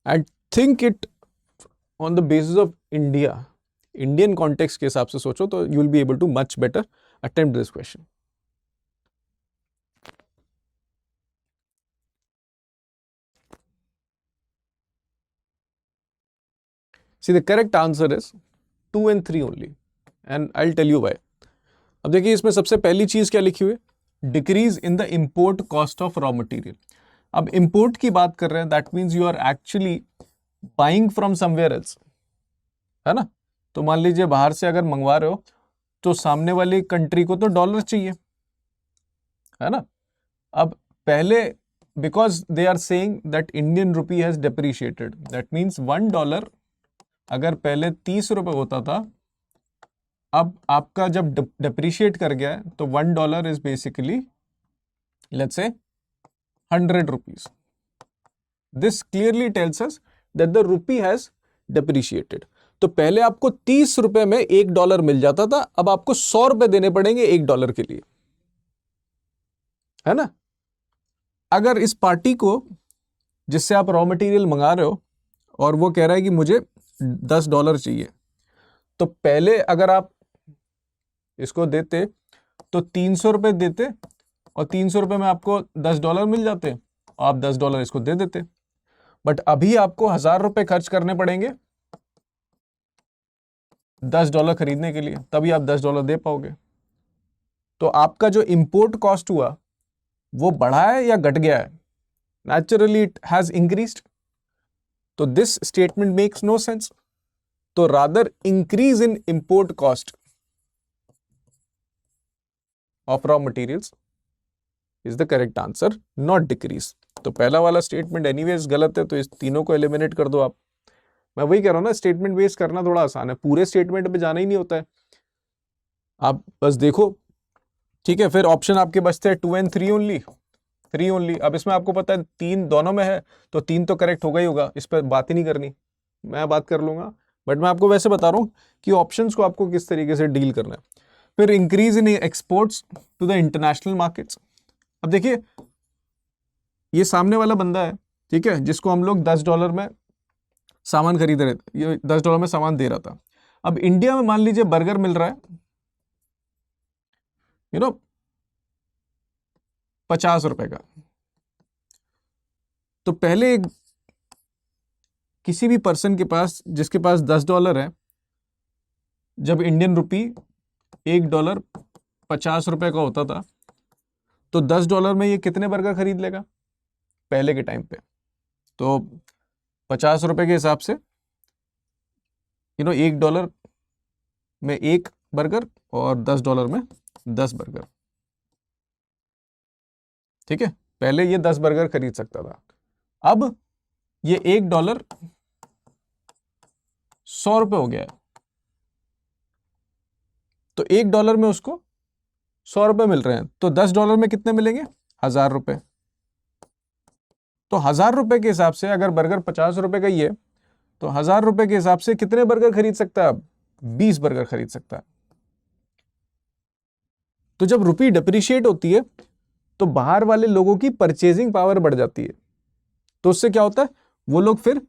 And think it on the basis of India, Indian context के हिसाब से सोचो तो you will be able too much better attempt this question. See, the correct answer is 2 and 3 only, and I'll tell you why. अब देखिए इसमें सबसे पहली चीज क्या लिखी हुई है, decrease in the import cost of raw material. अब इंपोर्ट की बात कर रहे हैं, that means you are actually buying from somewhere else, है ना. तो मान लीजिए बाहर से अगर मंगवा रहे हो तो सामने वाली कंट्री को तो डॉलर चाहिए, है ना. अब पहले because they are saying that Indian rupee has depreciated, that means $1 अगर पहले 30 रुपए होता था, अब आपका जब डेप्रिशिएट कर गया है तो $1 is basically let's say 100 rupees. This clearly tells us that the rupee has depreciated. तो पहले आपको 30 रुपए में $1 मिल जाता था, अब आपको 100 रुपए देने पड़ेंगे $1 के लिए, है ना. अगर इस पार्टी को जिससे आप रॉ मटेरियल मंगा रहे हो और वो कह रहा है कि मुझे $10 चाहिए, तो पहले अगर आप इसको देते तो 300 रुपए देते और 300 रुपए में आपको $10 मिल जाते और आप $10 इसको दे देते. बट अभी आपको 1000 रुपए खर्च करने पड़ेंगे $10 खरीदने के लिए, तभी आप $10 दे पाओगे. तो आपका जो इंपोर्ट कॉस्ट हुआ वो बढ़ा है या घट गया है? Naturally it has increased. तो this statement makes no sense. तो rather increase in import cost of raw materials is the correct answer, not decrease. तो पहला वाला स्टेटमेंट एनीवेज गलत है, तो इस तीनों को एलिमिनेट कर दो आप. मैं वही कह रहा हूं ना, स्टेटमेंट बेस करना थोड़ा आसान है, पूरे स्टेटमेंट पे जाना ही नहीं होता है, आप बस देखो. ठीक है, फिर ऑप्शन आपके बचते हैं 2 and 3 ओनली, 3 ओनली. अब इसमें आपको पता है 3 दोनों में है, तो 3 तो करेक्ट होगा ही होगा, इस पर बात ही नहीं करनी, मैं बात कर लूंगा. बट मैं आपको वैसे बता रहा हूँ कि ऑप्शंस को आपको किस तरीके से डील करना है. फिर increase in exports to the international markets. अब देखिए ये सामने वाला बंदा है, ठीक है, जिसको हम लोग $10 में सामान खरीद रहे थे, ये $10 में सामान दे रहा था. अब इंडिया में मान लीजिए बर्गर मिल रहा है, यू नो, 50 रुपए का. तो पहले किसी भी पर्सन के पास जिसके पास $10 है, जब इंडियन रुपी $1 50 रुपए का होता था, तो $10 में ये कितने बर्गर खरीद लेगा पहले के टाइम पे? तो 50 रुपए के हिसाब से $1 में 1 बर्गर और $10 में 10 बर्गर. ठीक है, पहले ये 10 बर्गर खरीद सकता था. अब ये $1 100 रुपए हो गया है, तो $1 में उसको 100 रुपए मिल रहे हैं, तो $10 में कितने मिलेंगे? 1000 रुपए. तो 1000 रुपए के हिसाब से अगर बर्गर 50 रुपए का ही है, तो 1000 रुपए के हिसाब से कितने बर्गर खरीद सकता है? अब 20 बर्गर खरीद सकता है. तो जब रुपी डिप्रिशिएट होती है तो बाहर वाले लोगों की परचेजिंग पावर बढ़ जाती है, तो उससे क्या होता है, वो लोग फिर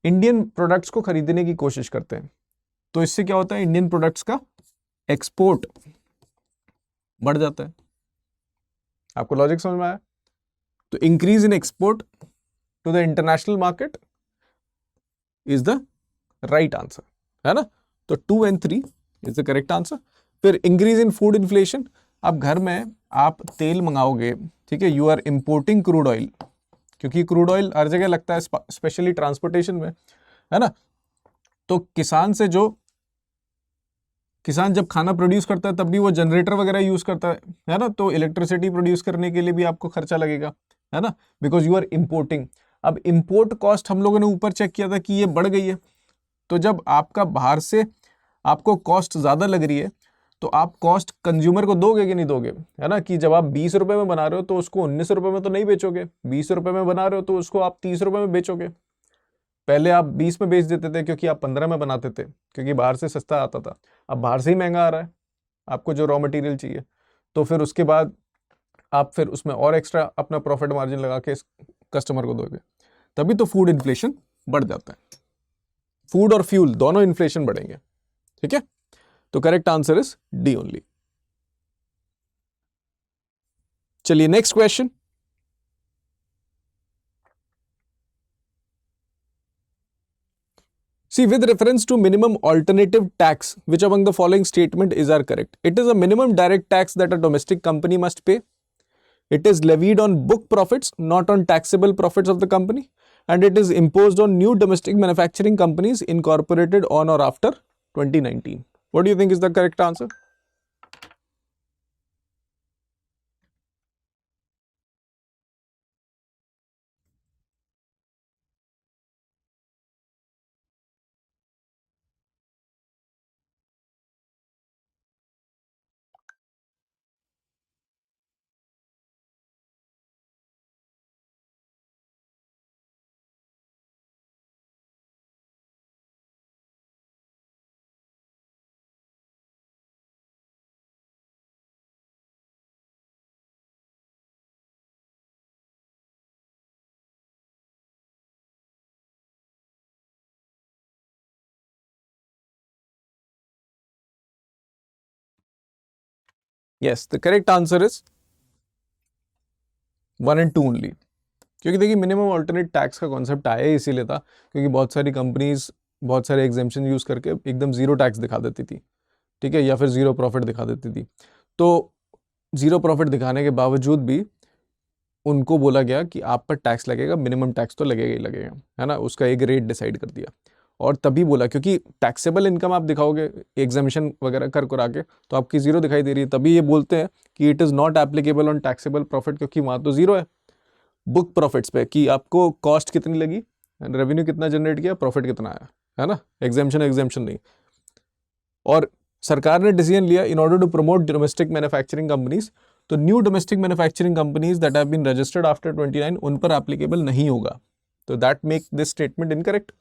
इंडियन प्रोडक्ट्स को खरीदने की कोशिश करते हैं. तो इससे क्या होता है, इंडियन प्रोडक्ट्स का एक्सपोर्ट बढ़ जाता है. आपको लॉजिक समझ में आया? तो increase in export to the international market is the right answer, है ना. तो 2 and 3 is the correct answer. फिर इंक्रीज इन फूड इन्फ्लेशन. अब घर में आप तेल मंगाओगे, ठीक है, you are importing crude oil, क्योंकि क्रूड ऑयल हर जगह लगता है, स्पेशली ट्रांसपोर्टेशन में, है ना. तो किसान जब खाना प्रोड्यूस करता है तब भी वो जनरेटर वगैरह यूज करता है ना. तो इलेक्ट्रिसिटी प्रोड्यूस करने के लिए भी आपको खर्चा लगेगा, है ना, बिकॉज यू आर इंपोर्टिंग. अब इंपोर्ट कॉस्ट हम लोगों ने ऊपर चेक किया था कि ये बढ़ गई है. तो जब आपका बाहर से आपको कॉस्ट ज्यादा लग रही है, तो आप कॉस्ट कंज्यूमर को दोगे कि नहीं दोगे, है ना. कि जब आप 20 रुपए में बना रहे हो तो उसको 19 रुपए में तो नहीं बेचोगे, 20 रुपए में बना रहे हो तो उसको आप 30 रुपए में बेचोगे. पहले आप 20 में बेच देते थे क्योंकि आप 15 में बनाते थे, क्योंकि बाहर से सस्ता आता था. अब बाहर से ही महंगा आ रहा है आपको जो रॉ मटेरियल चाहिए, तो फिर उसके बाद आप फिर उसमें और एक्स्ट्रा अपना प्रॉफिट मार्जिन लगा के कस्टमर को दोगे, तभी तो फूड इन्फ्लेशन बढ़ जाता है, फूड और फ्यूल दोनों इन्फ्लेशन बढ़ेंगे, ठीक है। तो correct answer is D only. चलिए next question. See, with reference to minimum alternative tax, which among the following statement is are correct? It is a minimum direct tax that a domestic company must pay. It is levied on book profits, not on taxable profits of the company, and it is imposed on new domestic manufacturing companies incorporated on or after 2019. What do you think is the correct answer? Yes, the correct answer is 1 and 2 only. क्योंकि देखिए minimum alternate tax का concept आया ही इसीलिए था क्योंकि बहुत सारी companies बहुत सारे एग्जेम्पशन यूज करके एकदम जीरो टैक्स दिखा देती थी, ठीक है, या फिर जीरो प्रॉफिट दिखा देती थी। तो जीरो प्रॉफिट दिखाने के बावजूद भी उनको बोला गया कि आप पर टैक्स लगेगा, मिनिमम टैक्स तो लगेगा ही लगेगा, है ना, उसका एक रेट डिसाइड कर दिया। और तभी बोला क्योंकि टैक्सेबल इनकम आप दिखाओगे एग्जामिशन वगैरह कर करा के तो आपकी जीरो दिखाई दे रही है, तभी ये बोलते हैं कि it is not applicable on taxable profit, क्योंकि वहाँ तो जीरो है बुक प्रॉफिट्स पे कि आपको कॉस्ट कितनी लगी, रेवेन्यू कितना जनरेट किया, प्रॉफिट कितना आया, है ना, एग्जामिशन एग्जामिशन नहीं। और सरकार ने डिसीजन लिया in order to promote domestic manufacturing companies, तो new domestic manufacturing companies that have been registered after 29 उन पर एप्लीकेबल नहीं होगा, तो that make this statement incorrect.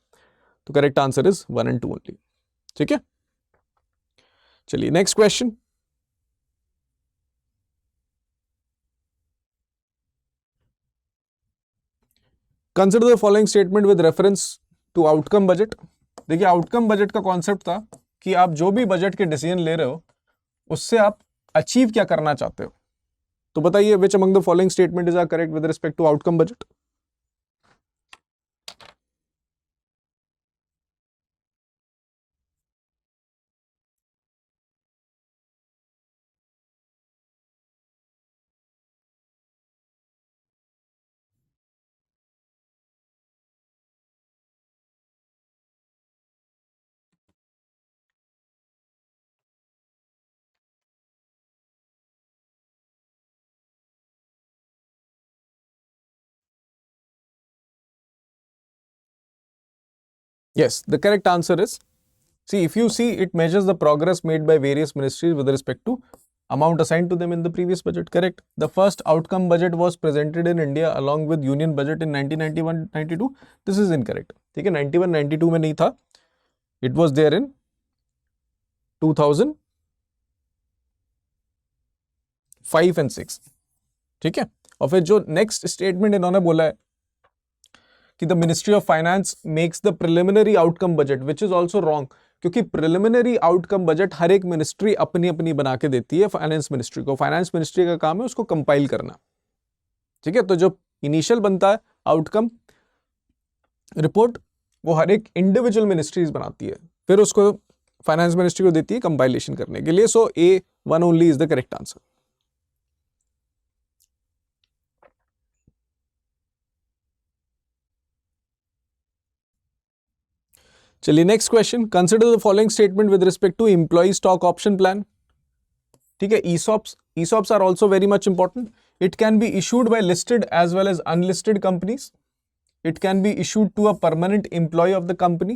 तो correct answer is 1 and 2 only, ठीक है। चलिए next question. Consider the following statement with reference to outcome budget. देखिए आउटकम बजट का कॉन्सेप्ट था कि आप जो भी बजट के डिसीजन ले रहे हो उससे आप अचीव क्या करना चाहते हो। तो बताइए which among the following statement is are correct with respect to outcome budget. Yes, the correct answer is, see, if you see, it measures the progress made by various ministries with respect to amount assigned to them in the previous budget. Correct. The first outcome budget was presented in India along with union budget in 1991-92. This is incorrect. ठीक है, 91-92 में नहीं था, it was there in 2005 and 6. ठीक है। और फिर जो नेक्स्ट स्टेटमेंट इन्होंने बोला है कि the ministry of finance makes the preliminary outcome budget, which is also wrong, क्योंकि प्रिलिमिनरी आउटकम बजट हर एक मिनिस्ट्री अपनी अपनी बना के देती है फाइनेंस मिनिस्ट्री को। फाइनेंस मिनिस्ट्री का काम है उसको कंपाइल करना, ठीक है। तो जो इनिशियल बनता है आउटकम रिपोर्ट वो हर एक इंडिविजुअल मिनिस्ट्रीज बनाती है, फिर उसको फाइनेंस मिनिस्ट्री को देती है कंपाइलेशन करने के लिए। So A1 only is the correct answer. चलिए next question. Consider the following statement with respect to employee stock option plan. ठीक है, ESOPs are also very much important. It can be issued by listed as well as unlisted companies. It can be issued to a permanent employee of the company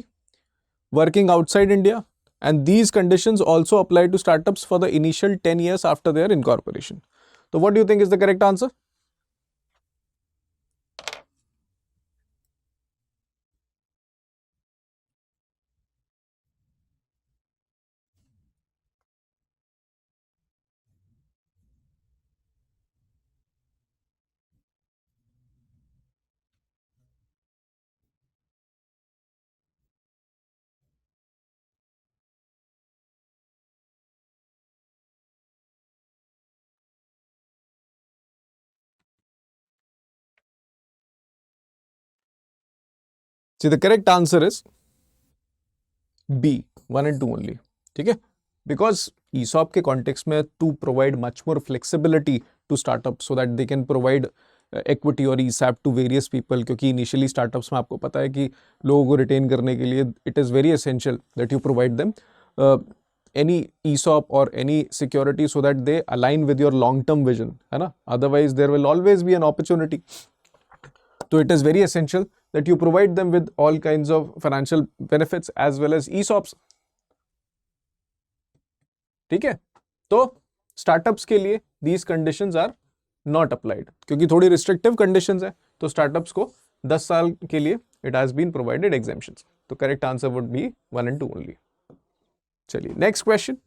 working outside India, and these conditions also apply to startups for the initial 10 years after their incorporation. So what do you think is the correct answer? See, the correct answer is B, 1 and 2 only. ठीक है, because ESOP के context में to provide much more flexibility to startups so that they can provide equity और ESOP to various people, क्योंकि initially startups में आपको पता है कि लोगों को retain करने के लिए it is very essential that you provide them any ESOP or any security so that they align with your long-term vision, है ना? Otherwise there will always be an opportunity. So it is very essential that you provide them with all kinds of financial benefits as well as ESOPs. ठीक है, तो startups के लिए these conditions are not applied क्योंकि थोड़ी restrictive conditions है, तो startups को 10 साल के लिए it has been provided exemptions. तो correct answer would be 1 and 2 only. चलिए next question.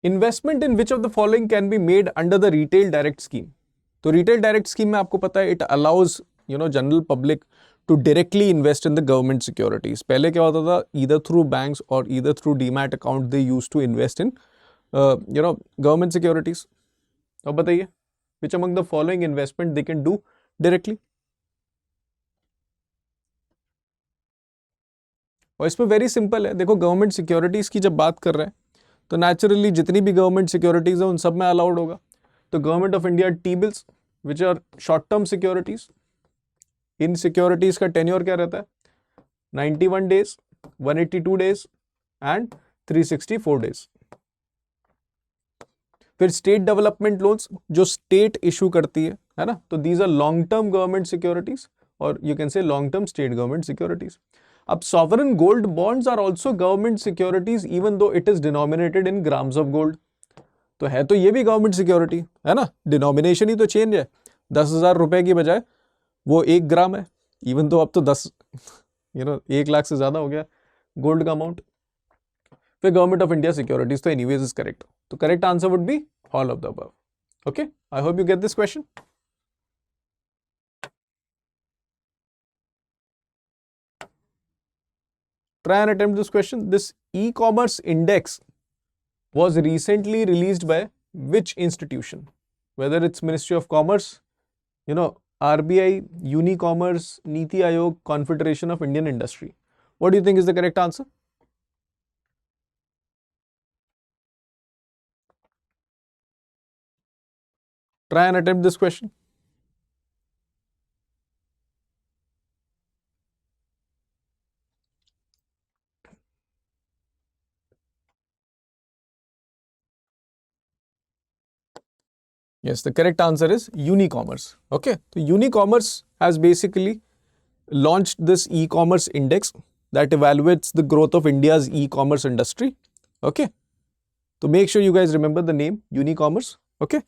Investment in which of the following can be made under the retail direct scheme? तो retail direct scheme में आपको पता है it allows general public to directly invest in the government securities. पहले क्या होता था, either through banks or either through demat account they used to invest in government securities. अब बताइए which among the following investment they can do directly? और इसमें very simple है, देखो गवर्नमेंट सिक्योरिटीज की जब बात कर रहे हैं तो नेचुरली जितनी भी गवर्नमेंट सिक्योरिटीज है उन सब में अलाउड होगा. तो government of India T bills which are short term securities, इन सिक्योरिटीज का टेन्योर क्या रहता है, 91 डेज, 182 डेज एंड 364 डेज. फिर स्टेट डेवलपमेंट लोन्स जो स्टेट इशू करती है ना, तो these are long term government securities और you can say long term state government securities. अब sovereign gold bonds are also government securities even though it is denominated in grams of gold. तो है तो ये भी गवर्नमेंट सिक्योरिटी है ना, denomination ही तो चेंज है, 10,000 रुपए की बजाय वो 1 ग्राम है, इवन तो अब तो 1 लाख से ज्यादा हो गया गोल्ड का अमाउंट. फिर गवर्नमेंट ऑफ इंडिया सिक्योरिटीज तो एनीवेज इज करेक्ट. तो correct answer would be all of the above. Okay, I hope you get this question. Try and attempt this question. This e-commerce index was recently released by which institution? Whether it's Ministry of Commerce, RBI, Unicommerce, Niti Aayog, Confederation of Indian Industry. What do you think is the correct answer? Try and attempt this question. Yes, the correct answer is Unicommerce. Okay, so Unicommerce has basically launched this e-commerce index that evaluates the growth of India's e-commerce industry. Okay, so make sure you guys remember the name Unicommerce. Okay,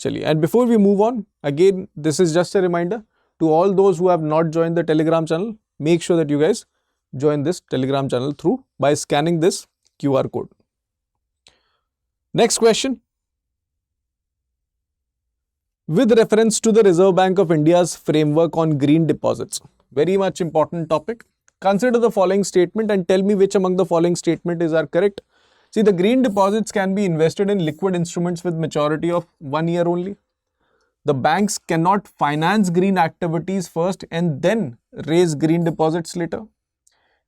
chaliye. And before we move on, again, this is just a reminder to all those who have not joined the Telegram channel. Make sure that you guys join this Telegram channel through by scanning this QR code. Next question. With reference to the Reserve Bank of India's framework on green deposits, very much important topic. Consider the following statement and tell me which among the following statement is correct. See, the green deposits can be invested in liquid instruments with maturity of 1 year only. The banks cannot finance green activities first and then raise green deposits later.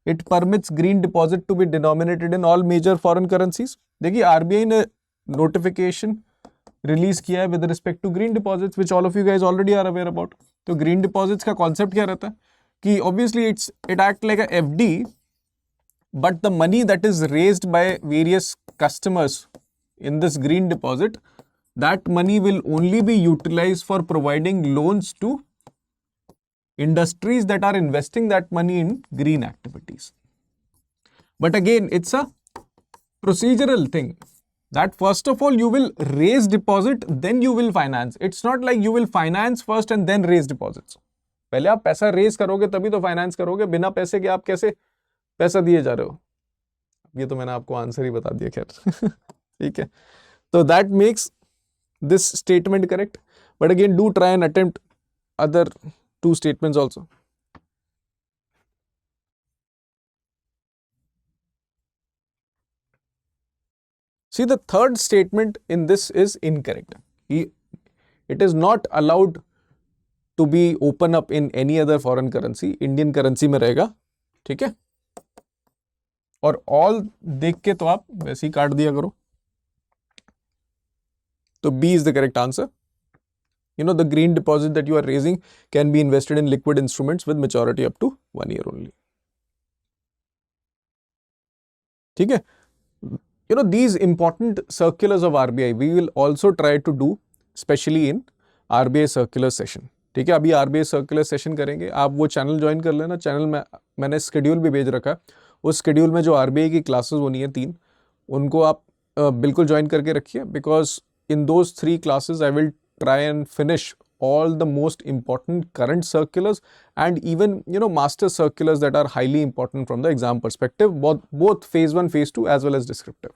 It permits green deposit to be denominated in all major foreign currencies. देखिए RBI ने notification release किया है with respect to green deposits which all of you guys already are aware about. तो green deposits का concept क्या रहता है कि obviously it act like a FD, but the money that is raised by various customers in this green deposit, that money will only be utilized for providing loans to industries that are investing that money in green activities. But again, it's a procedural thing that first of all you will raise deposit, then you will finance. It's not like you will finance first and then raise deposits. पहले आप पैसा raise करोगे तभी तो finance करोगे, बिना पैसे के आप कैसे पैसा दिए जा रहे हो? ये तो मैंने आपको आंसर ही बता दिया खैर. ठीक है, तो that makes this statement correct, but again do try and attempt other two statements also. See, the third statement in this is incorrect. It is not allowed to be open up in any other foreign currency. Indian currency में रहेगा, ठीक है? और all देख के तो आप वैसे ही काट दिया करो. तो B is the correct answer. You know, the green deposit that you are raising can be invested in liquid instruments with maturity up to 1 year only. ठीक है? You know, these important circulars of RBI we will also try to do especially in RBI circular session. ठीक है, अभी RBI circular session करेंगे. आप वो channel join कर लेना. चैनल में मैंने शेड्यूल भी भेज रखा है. उस शेड्यूल में जो RBI की क्लासेस होनी है 3, उनको आप बिल्कुल ज्वाइन करके रखिए, because in those 3 classes I will try and finish all the most important current circulars and even, you know, master circulars that are highly important from the exam perspective, both phase 1, phase 2 as well as descriptive.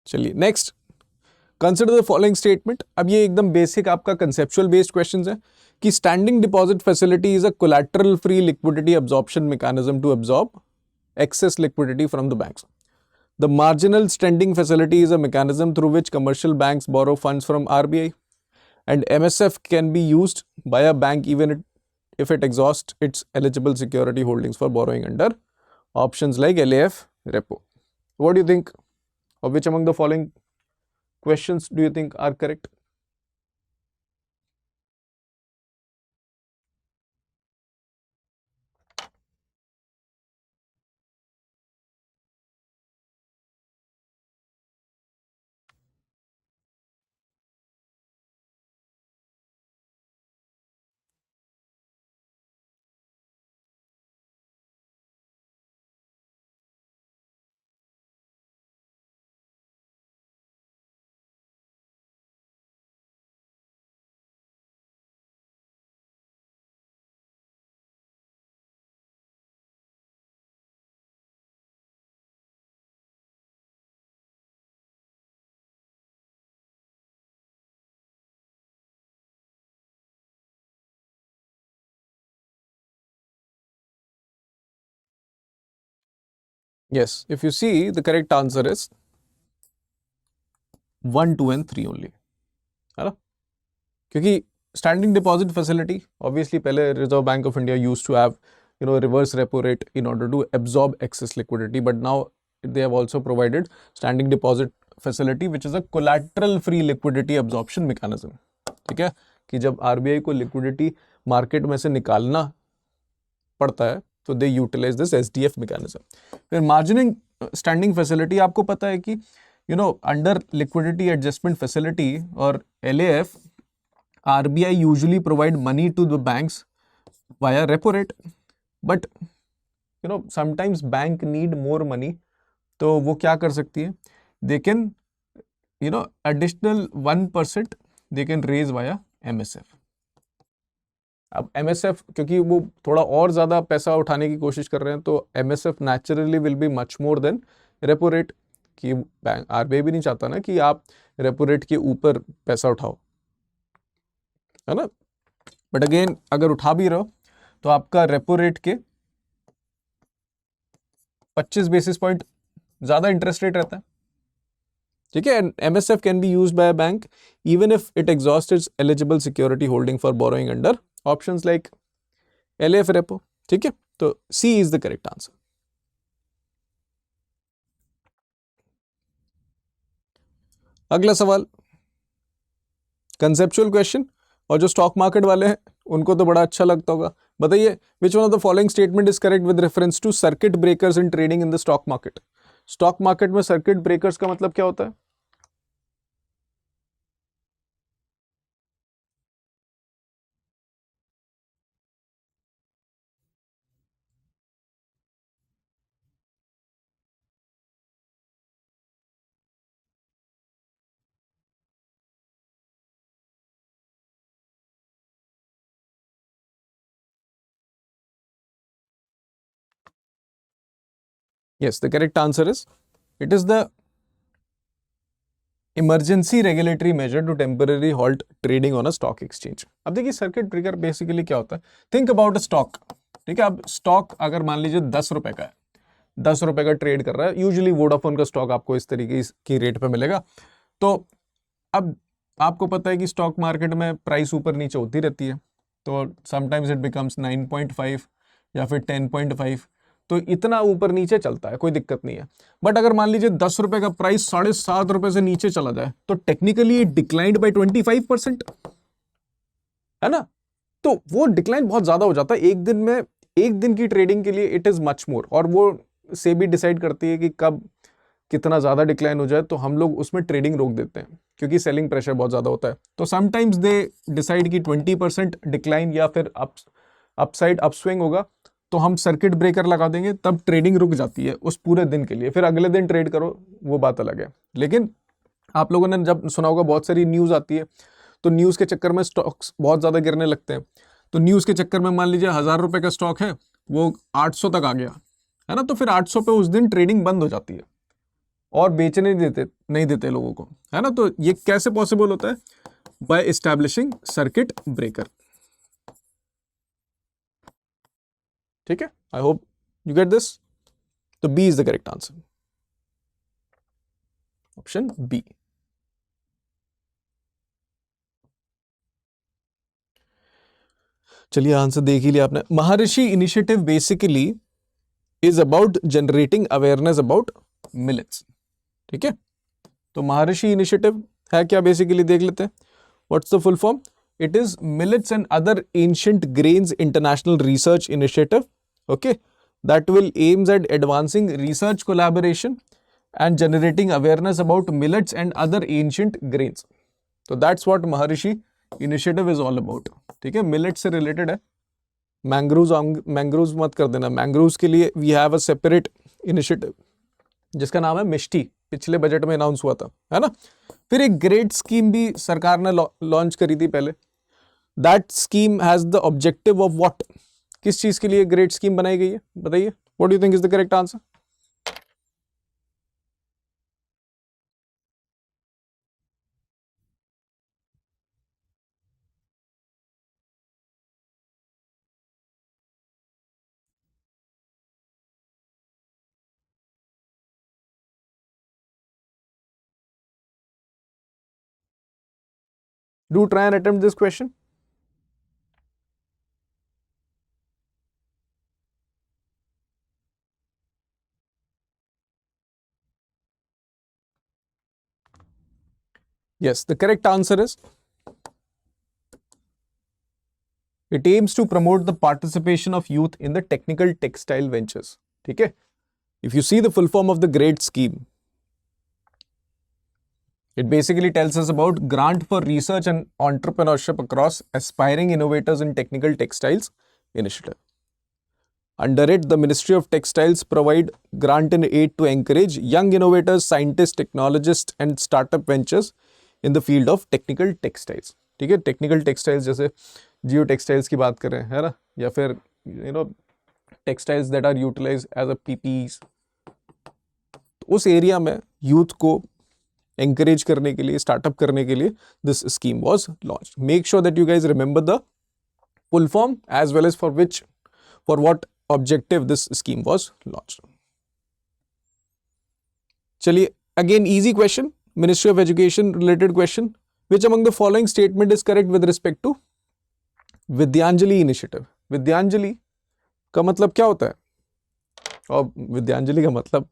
चलिए next, consider the following statement. अब ये एकदम basic आपका conceptual based questions है कि standing deposit facility is a collateral free liquidity absorption mechanism to absorb excess liquidity from the banks. The marginal standing facility is a mechanism through which commercial banks borrow funds from RBI, and MSF can be used by a bank even if it exhausts its eligible security holdings for borrowing under options like LAF, repo. What do you think? Of which among the following questions do you think are correct? Yes, if you see, the correct answer is 1, 2 and 3 only, है ना? क्योंकि standing deposit facility obviously पहले reserve bank of India used to have, you know, reverse repo rate in order to absorb excess liquidity, but now they have also provided standing deposit facility which is a collateral free liquidity absorption mechanism. ठीक है, कि जब RBI को liquidity market में से निकालना पड़ता है तो they utilize this SDF mechanism. फिर मार्जिनिंग स्टैंडिंग फैसिलिटी, आपको पता है कि you know under liquidity adjustment facility और LAF, RBI usually provide money to the banks via repo rate, but you know sometimes bank need more money, तो वो क्या कर सकती है, they can, you know, additional 1% they can raise via MSF. अब MSF क्योंकि वो थोड़ा और ज़्यादा पैसा उठाने की कोशिश कर रहे हैं, तो MSF naturally will be much more than repo rate, कि बैंक RBI भी नहीं चाहता ना कि आप रेपो रेट के ऊपर पैसा उठाओ, है ना? बट अगेन अगर उठा भी रहो तो आपका रेपो रेट के 25 बेसिस पॉइंट ज़्यादा इंटरेस्ट रेट रहता है. ठीक है, MSF can be used by a bank even if it exhaust it's eligible security holding for borrowing under options like LAF repo. ठीक है, तो C is the correct answer. अगला सवाल कंसेप्चुअल क्वेश्चन, और जो स्टॉक मार्केट वाले हैं उनको तो बड़ा अच्छा लगता होगा. बताइए, which one of the following statement is correct with reference to circuit breakers in trading in the stock market. Stock market में सर्किट ब्रेकर्स का मतलब क्या होता है? Yes, the correct answer is, it is the emergency regulatory measure to temporarily halt trading on a stock exchange. अब देखिए circuit breaker basically क्या होता है. Think about a stock. ठीक है। अब स्टॉक अगर मान लीजिए 10 रुपए का है, 10 रुपए का ट्रेड कर रहा है, यूजुअली वोडाफोन का स्टॉक आपको इस तरीके की रेट पे मिलेगा। तो अब आपको पता है कि स्टॉक मार्केट में प्राइस ऊपर नीचे होती रहती है, तो समटाइम्स इट बिकम्स 9.5 या फिर 10.5, तो इतना ऊपर नीचे चलता है, कोई दिक्कत नहीं है। बट अगर मान लीजिए 10 रुपए का प्राइस 7.5 रुपए से नीचे चला जाए, तो टेक्निकली इट डिक्लाइंड बाई 25%, है ना। तो वो डिक्लाइन बहुत ज्यादा हो जाता है एक दिन में, एक दिन की ट्रेडिंग के लिए इट इज मच मोर। और वो सेबी डिसाइड करती है कि कब कितना ज्यादा डिक्लाइन हो जाए, तो हम लोग उसमें ट्रेडिंग रोक देते हैं, क्योंकि सेलिंग प्रेशर बहुत ज्यादा होता है। तो समटाइम्स दे डिसाइड कि 20% डिक्लाइन या फिर अपसाइड अपस्विंग होगा, तो हम सर्किट ब्रेकर लगा देंगे, तब ट्रेडिंग रुक जाती है उस पूरे दिन के लिए। फिर अगले दिन ट्रेड करो, वो बात अलग है। लेकिन आप लोगों ने जब सुना होगा, बहुत सारी न्यूज आती है, तो न्यूज के चक्कर में स्टॉक्स बहुत ज्यादा गिरने लगते हैं। तो न्यूज के चक्कर में मान लीजिए 1000 रुपए का स्टॉक है, वो 800 तक आ गया, है ना, तो फिर 800 पे उस दिन ट्रेडिंग बंद हो जाती है और बेचने नहीं देते लोगों को, है ना। तो ये कैसे पॉसिबल होता है? By establishing circuit breaker. ठीक है, I hope you get this. तो B is the correct answer, option B. चलिए आंसर देख ही लिया आपने। Maharishi initiative basically is about generating awareness about millets. ठीक है, तो महर्षि इनिशिएटिव है क्या बेसिकली, देख लेते हैं। What's the full form? It is millets and other ancient grains international research initiative, okay, that will aims at advancing research collaboration and generating awareness about millets and other ancient grains. तो that's what Maharshi initiative is all about। ठीक है, millet से related है। Mangroves मत कर देना, mangroves के लिए we have a separate initiative जिसका नाम है मिष्टी, पिछले बजट में अनाउंस हुआ था, है ना। फिर एक ग्रेड स्कीम भी सरकार ने लॉन्च करी थी पहले। That scheme has the objective of what? किस चीज के लिए ग्रेड स्कीम बनाई गई है, बताइए। What do you think is the correct answer? Do try and attempt this question. Yes, the correct answer is it aims to promote the participation of youth in the technical textile ventures. ठीक है, if you see the full form of the GRADE scheme, it basically tells us about grant for research and entrepreneurship across aspiring innovators in technical textiles initiative. Under it, the Ministry of Textiles provide grant and aid to encourage young innovators, scientists, technologists and startup ventures in the field of technical textiles. ठीक है, technical textiles जैसे जियो textiles की बात करें, है ना, या फिर textiles that are utilize as a PPEs, उस एरिया में यूथ को encourage करने के लिए, स्टार्टअप करने के लिए this scheme was launch. Make sure that you guys remember the full form as well as for what objective this scheme was launched. चलिए, again easy question, Ministry of Education related question. Which among the following statement is correct with respect to Vidyanjali initiative? Vidyanjali का मतलब क्या होता है? और विद्यांजलि का मतलब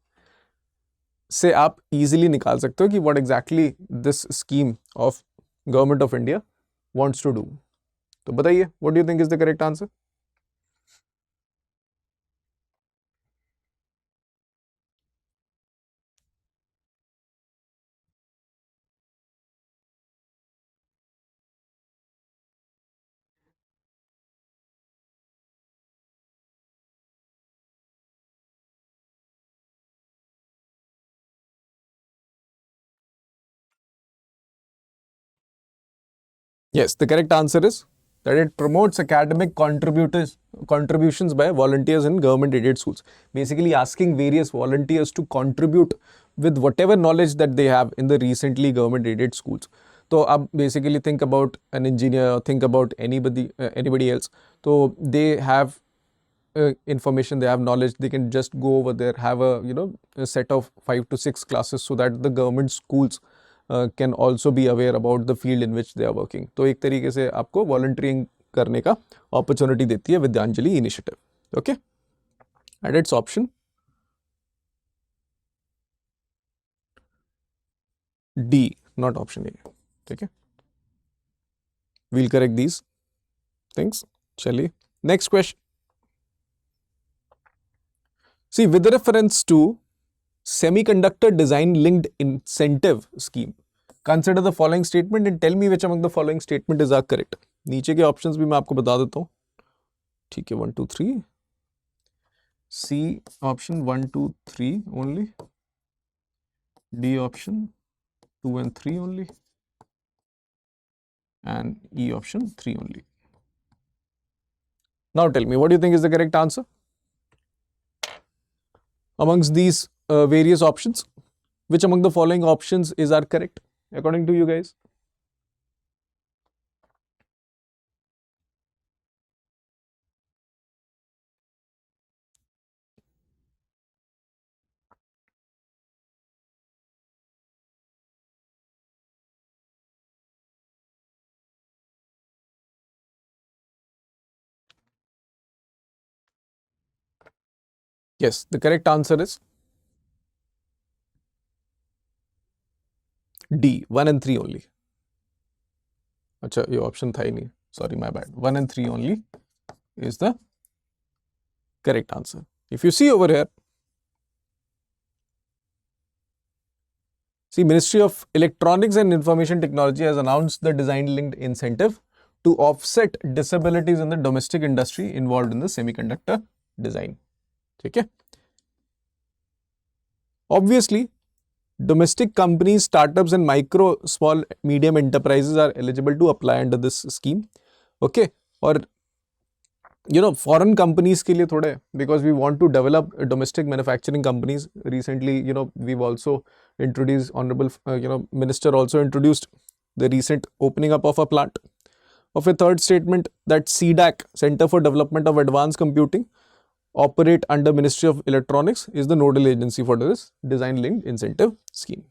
से आप इजीली निकाल सकते हो कि what exactly this scheme of Government of India wants to do. तो बताइए, what do you think is the correct answer? Yes, the correct answer is that it promotes academic contributions by volunteers in government aided schools. Basically asking various volunteers to contribute with whatever knowledge that they have in the recently government aided schools. So अब basically think about an engineer, think about anybody else. So they have information, they have knowledge, they can just go over there, have a set of 5 to 6 classes so that the government schools can also be aware about the field in which they are working. तो एक तरीके से आपको volunteering करने का opportunity देती है Vidyanjali initiative. Okay, and its option D, not option A. Okay, we'll correct these things. Chaliye, next question. See, with reference to semiconductor design linked incentive scheme, consider the following statement and tell me which among the following statement is correct. नीचे के options भी मैं आपको बता देता हूँ. ठीक है, 1 2 3. C option 1 2 3 only. D option 2 and 3 only. And E option 3 only. Now tell me, what do you think is the correct answer? Amongst these various options, which among the following options are correct according to you guys? Yes, the correct answer is D, 1 and 3 only. अच्छा, ये option था ही नहीं. Sorry, my bad. 1 and 3 only is the correct answer. If you see over here, see, Ministry of Electronics and Information Technology has announced the design-linked incentive to offset disabilities in the domestic industry involved in the semiconductor design. ठीक है? Obviously, domestic companies, startups and micro, small, medium enterprises are eligible to apply under this scheme. Okay? और foreign companies के लिए थोड़े, because we want to develop domestic manufacturing companies. Recently, we've also introduced, honorable, minister also introduced the recent opening up of a plant. Of a third statement that CDAC, Center for Development of Advanced Computing, operate under Ministry of Electronics, is the nodal agency for this design linked incentive scheme.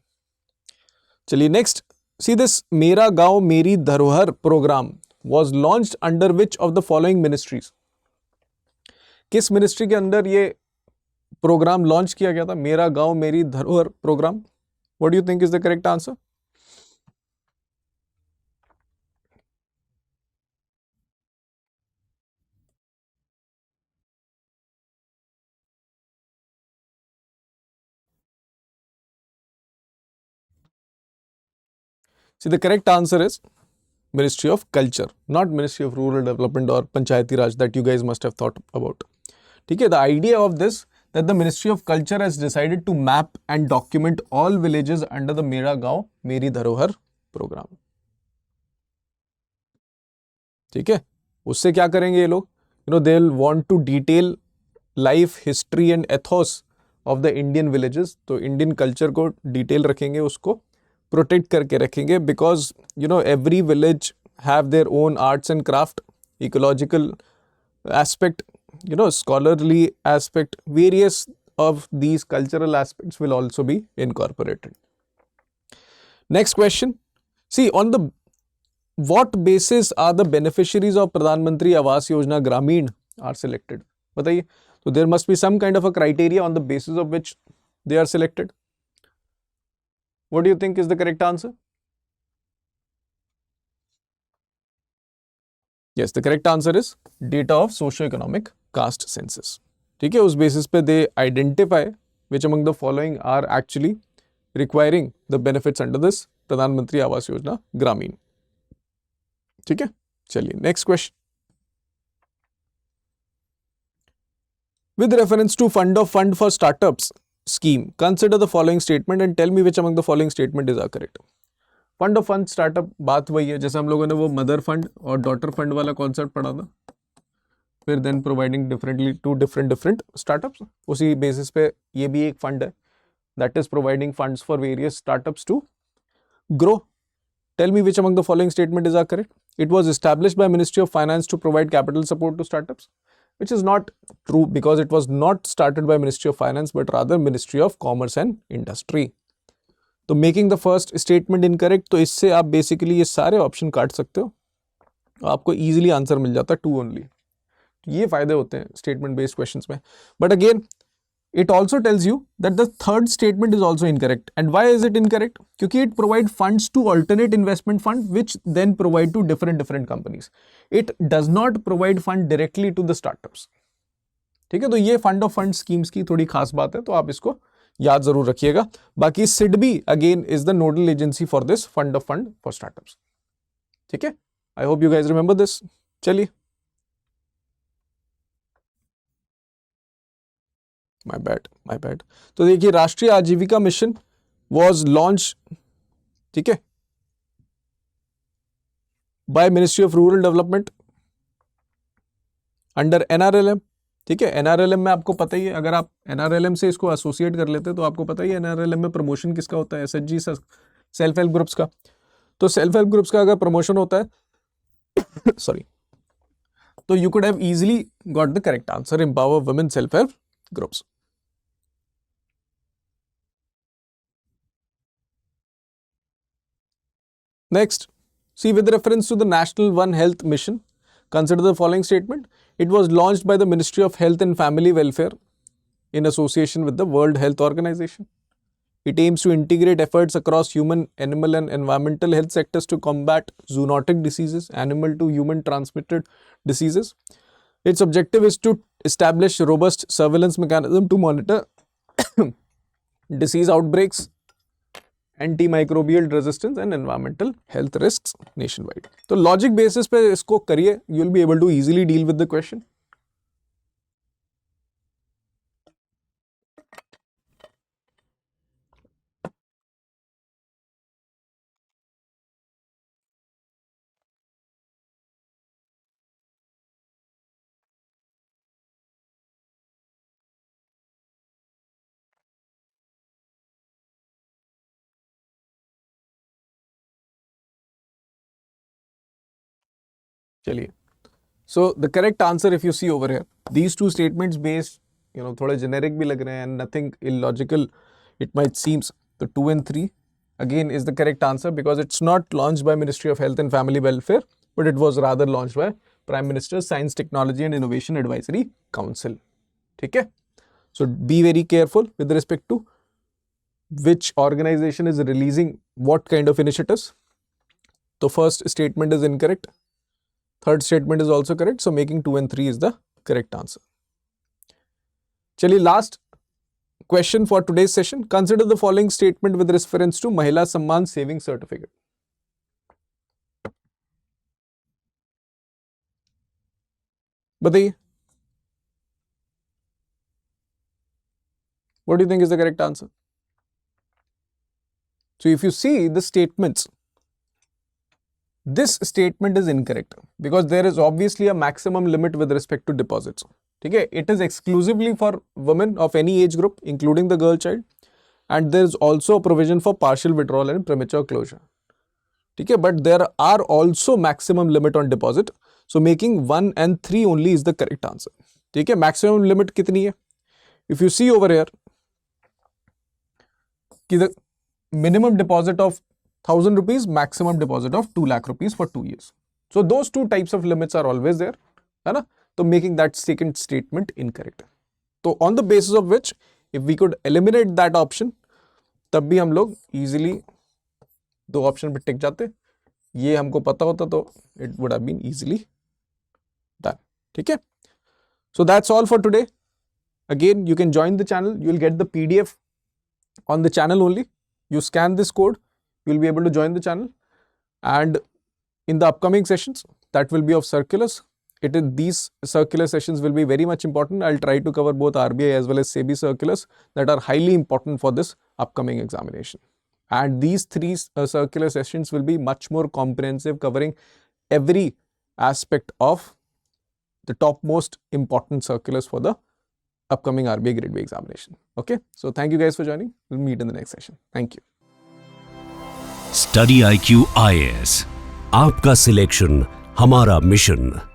Chaliye, next, see, this Mera Gaon Meri Dharohar program was launched under which of the following ministries? किस ministry के अंदर ये programme launch किया गया था, मेरा Gaon Meri Dharohar programme? What do you think is the correct answer? See, the correct answer is Ministry of Culture, not Ministry of Rural Development or Panchayati Raj that you guys must have thought about. Okay, the idea of this, that the Ministry of Culture has decided to map and document all villages under the Mera Gaon Meri Dharohar program. ठीक है, उससे क्या करेंगे ये लोग? They will want to detail life, history and ethos of the Indian villages. तो Indian culture को detail रखेंगे, उसको protect करके रखेंगे, because every village have their own arts and craft, ecological aspect, scholarly aspect, various of these cultural aspects will also be incorporated. Next question. See, on the what basis are the beneficiaries of Pradhan Mantri Awas Yojana Gramin are selected? बताइए. So there must be some kind of a criteria on the basis of which they are selected. What do you think is the correct answer? Yes, the correct answer is data of socio-economic caste census. ठीक है, उस basis पे they identify which among the following are actually requiring the benefits under this Pradhan Mantri Awas Yojana Gramin. ठीक है, चलिए next question. With reference to fund for startups scheme, consider the following statement and tell me which among the following statement is correct. Fund of fund startup बात वही है जैसे हम लोगों ने वो मदर फंड और डॉटर फंड वाला कॉन्सेप्ट पढ़ा था, फिर then providing differently to different startups. उसी बेसिस पे ये भी एक फंड है that is providing funds for various startups to grow. Tell me which among the following statement is correct. It was established by Ministry of Finance to provide capital support to startups. which is not true because it was not started by Ministry of Finance but rather Ministry of Commerce and Industry. तो making the first statement incorrect, तो इससे आप basically ये सारे option काट सकते हो, आपको इजीली आंसर मिल जाता है 2 ओनली. ये फायदे होते हैं स्टेटमेंट बेस्ड क्वेश्चंस में. But again it also tells you that the third statement is also incorrect. And why is it incorrect? क्योंकि it provide funds to alternate investment fund which then provide to different companies. It does not provide fund directly to the startups. ठीक है, तो ये fund of fund schemes की थोड़ी खास बात है, तो आप इसको याद जरूर रखिएगा. बाकी SIDBI again is the nodal agency for this fund of fund for startups. ठीक है, I hope you guys remember this. चलिए, my bad. तो देखिए, राष्ट्रीय आजीविका मिशन was launched, ठीक है, by Ministry of Rural Development under NRLM. ठीक है, NRLM में आपको पता ही है, अगर आप NRLM से इसको एसोसिएट कर लेते हैं तो आपको पता ही है NRLM में प्रमोशन किसका होता है, SHG सेल्फ हेल्प ग्रुप्स का. तो सेल्फ हेल्प ग्रुप्स का अगर प्रमोशन होता है सॉरी, तो you could have easily got the correct answer, empower women self help groups. Next, see, with reference to the National One Health Mission, consider the following statement. It was launched by the Ministry of Health and Family Welfare in association with the World Health Organization. It aims to integrate efforts across human, animal and environmental health sectors to combat zoonotic diseases, animal to human transmitted diseases. Its objective is to establish robust surveillance mechanism to monitor disease outbreaks, antimicrobial resistance and environmental health risks nationwide. तो logic basis पे इसको करिए, you will be able to easily deal with the question. चलिए, so the correct answer if you see over here, these two statements based, थोड़े generic भी लग रहे हैं and nothing illogical it might seems, so 2 and 3 again is the correct answer because it's not launched by Ministry of Health and Family Welfare but it was rather launched by Prime Minister's Science, Technology and Innovation Advisory Council. ठीक है, so be very careful with respect to which organization is releasing what kind of initiatives. So first statement is incorrect, third statement is also correct, so making 2 and 3 is the correct answer. Chaliye, last question for today's session. Consider the following statement with reference to Mahila Samman Saving Certificate. बताइए, what do you think is the correct answer? So if you see the statements, this statement is incorrect because there is obviously a maximum limit with respect to deposits. ठीक है, it is exclusively for women of any age group including the girl child and there is also a provision for partial withdrawal and premature closure. ठीक है, but there are also maximum limit on deposit, so making 1 and 3 only is the correct answer. ठीक है, maximum limit कितनी है? If you see over here कि the minimum deposit of 1000 rupees, maximum deposit of 2 lakh rupees for 2 years. So those two types of limits are always there, है ना? So making that second statement incorrect. So on the basis of which, if we could eliminate that option, तब भी हम लोग easily दो option पे टिक जाते. ये हमको पता होता तो it would have been easily done. ठीक है? So that's all for today. Again, you can join the channel. You will get the PDF on the channel only. You scan this code, you will be able to join the channel. And in the upcoming sessions, that will be of circulars. These circular sessions will be very much important. I'll try to cover both RBI as well as SEBI circulars that are highly important for this upcoming examination. And these three circular sessions will be much more comprehensive, covering every aspect of the topmost important circulars for the upcoming RBI Grade B examination. Okay, so thank you guys for joining. We'll meet in the next session. Thank you. Study IQ IAS, आपका selection हमारा mission.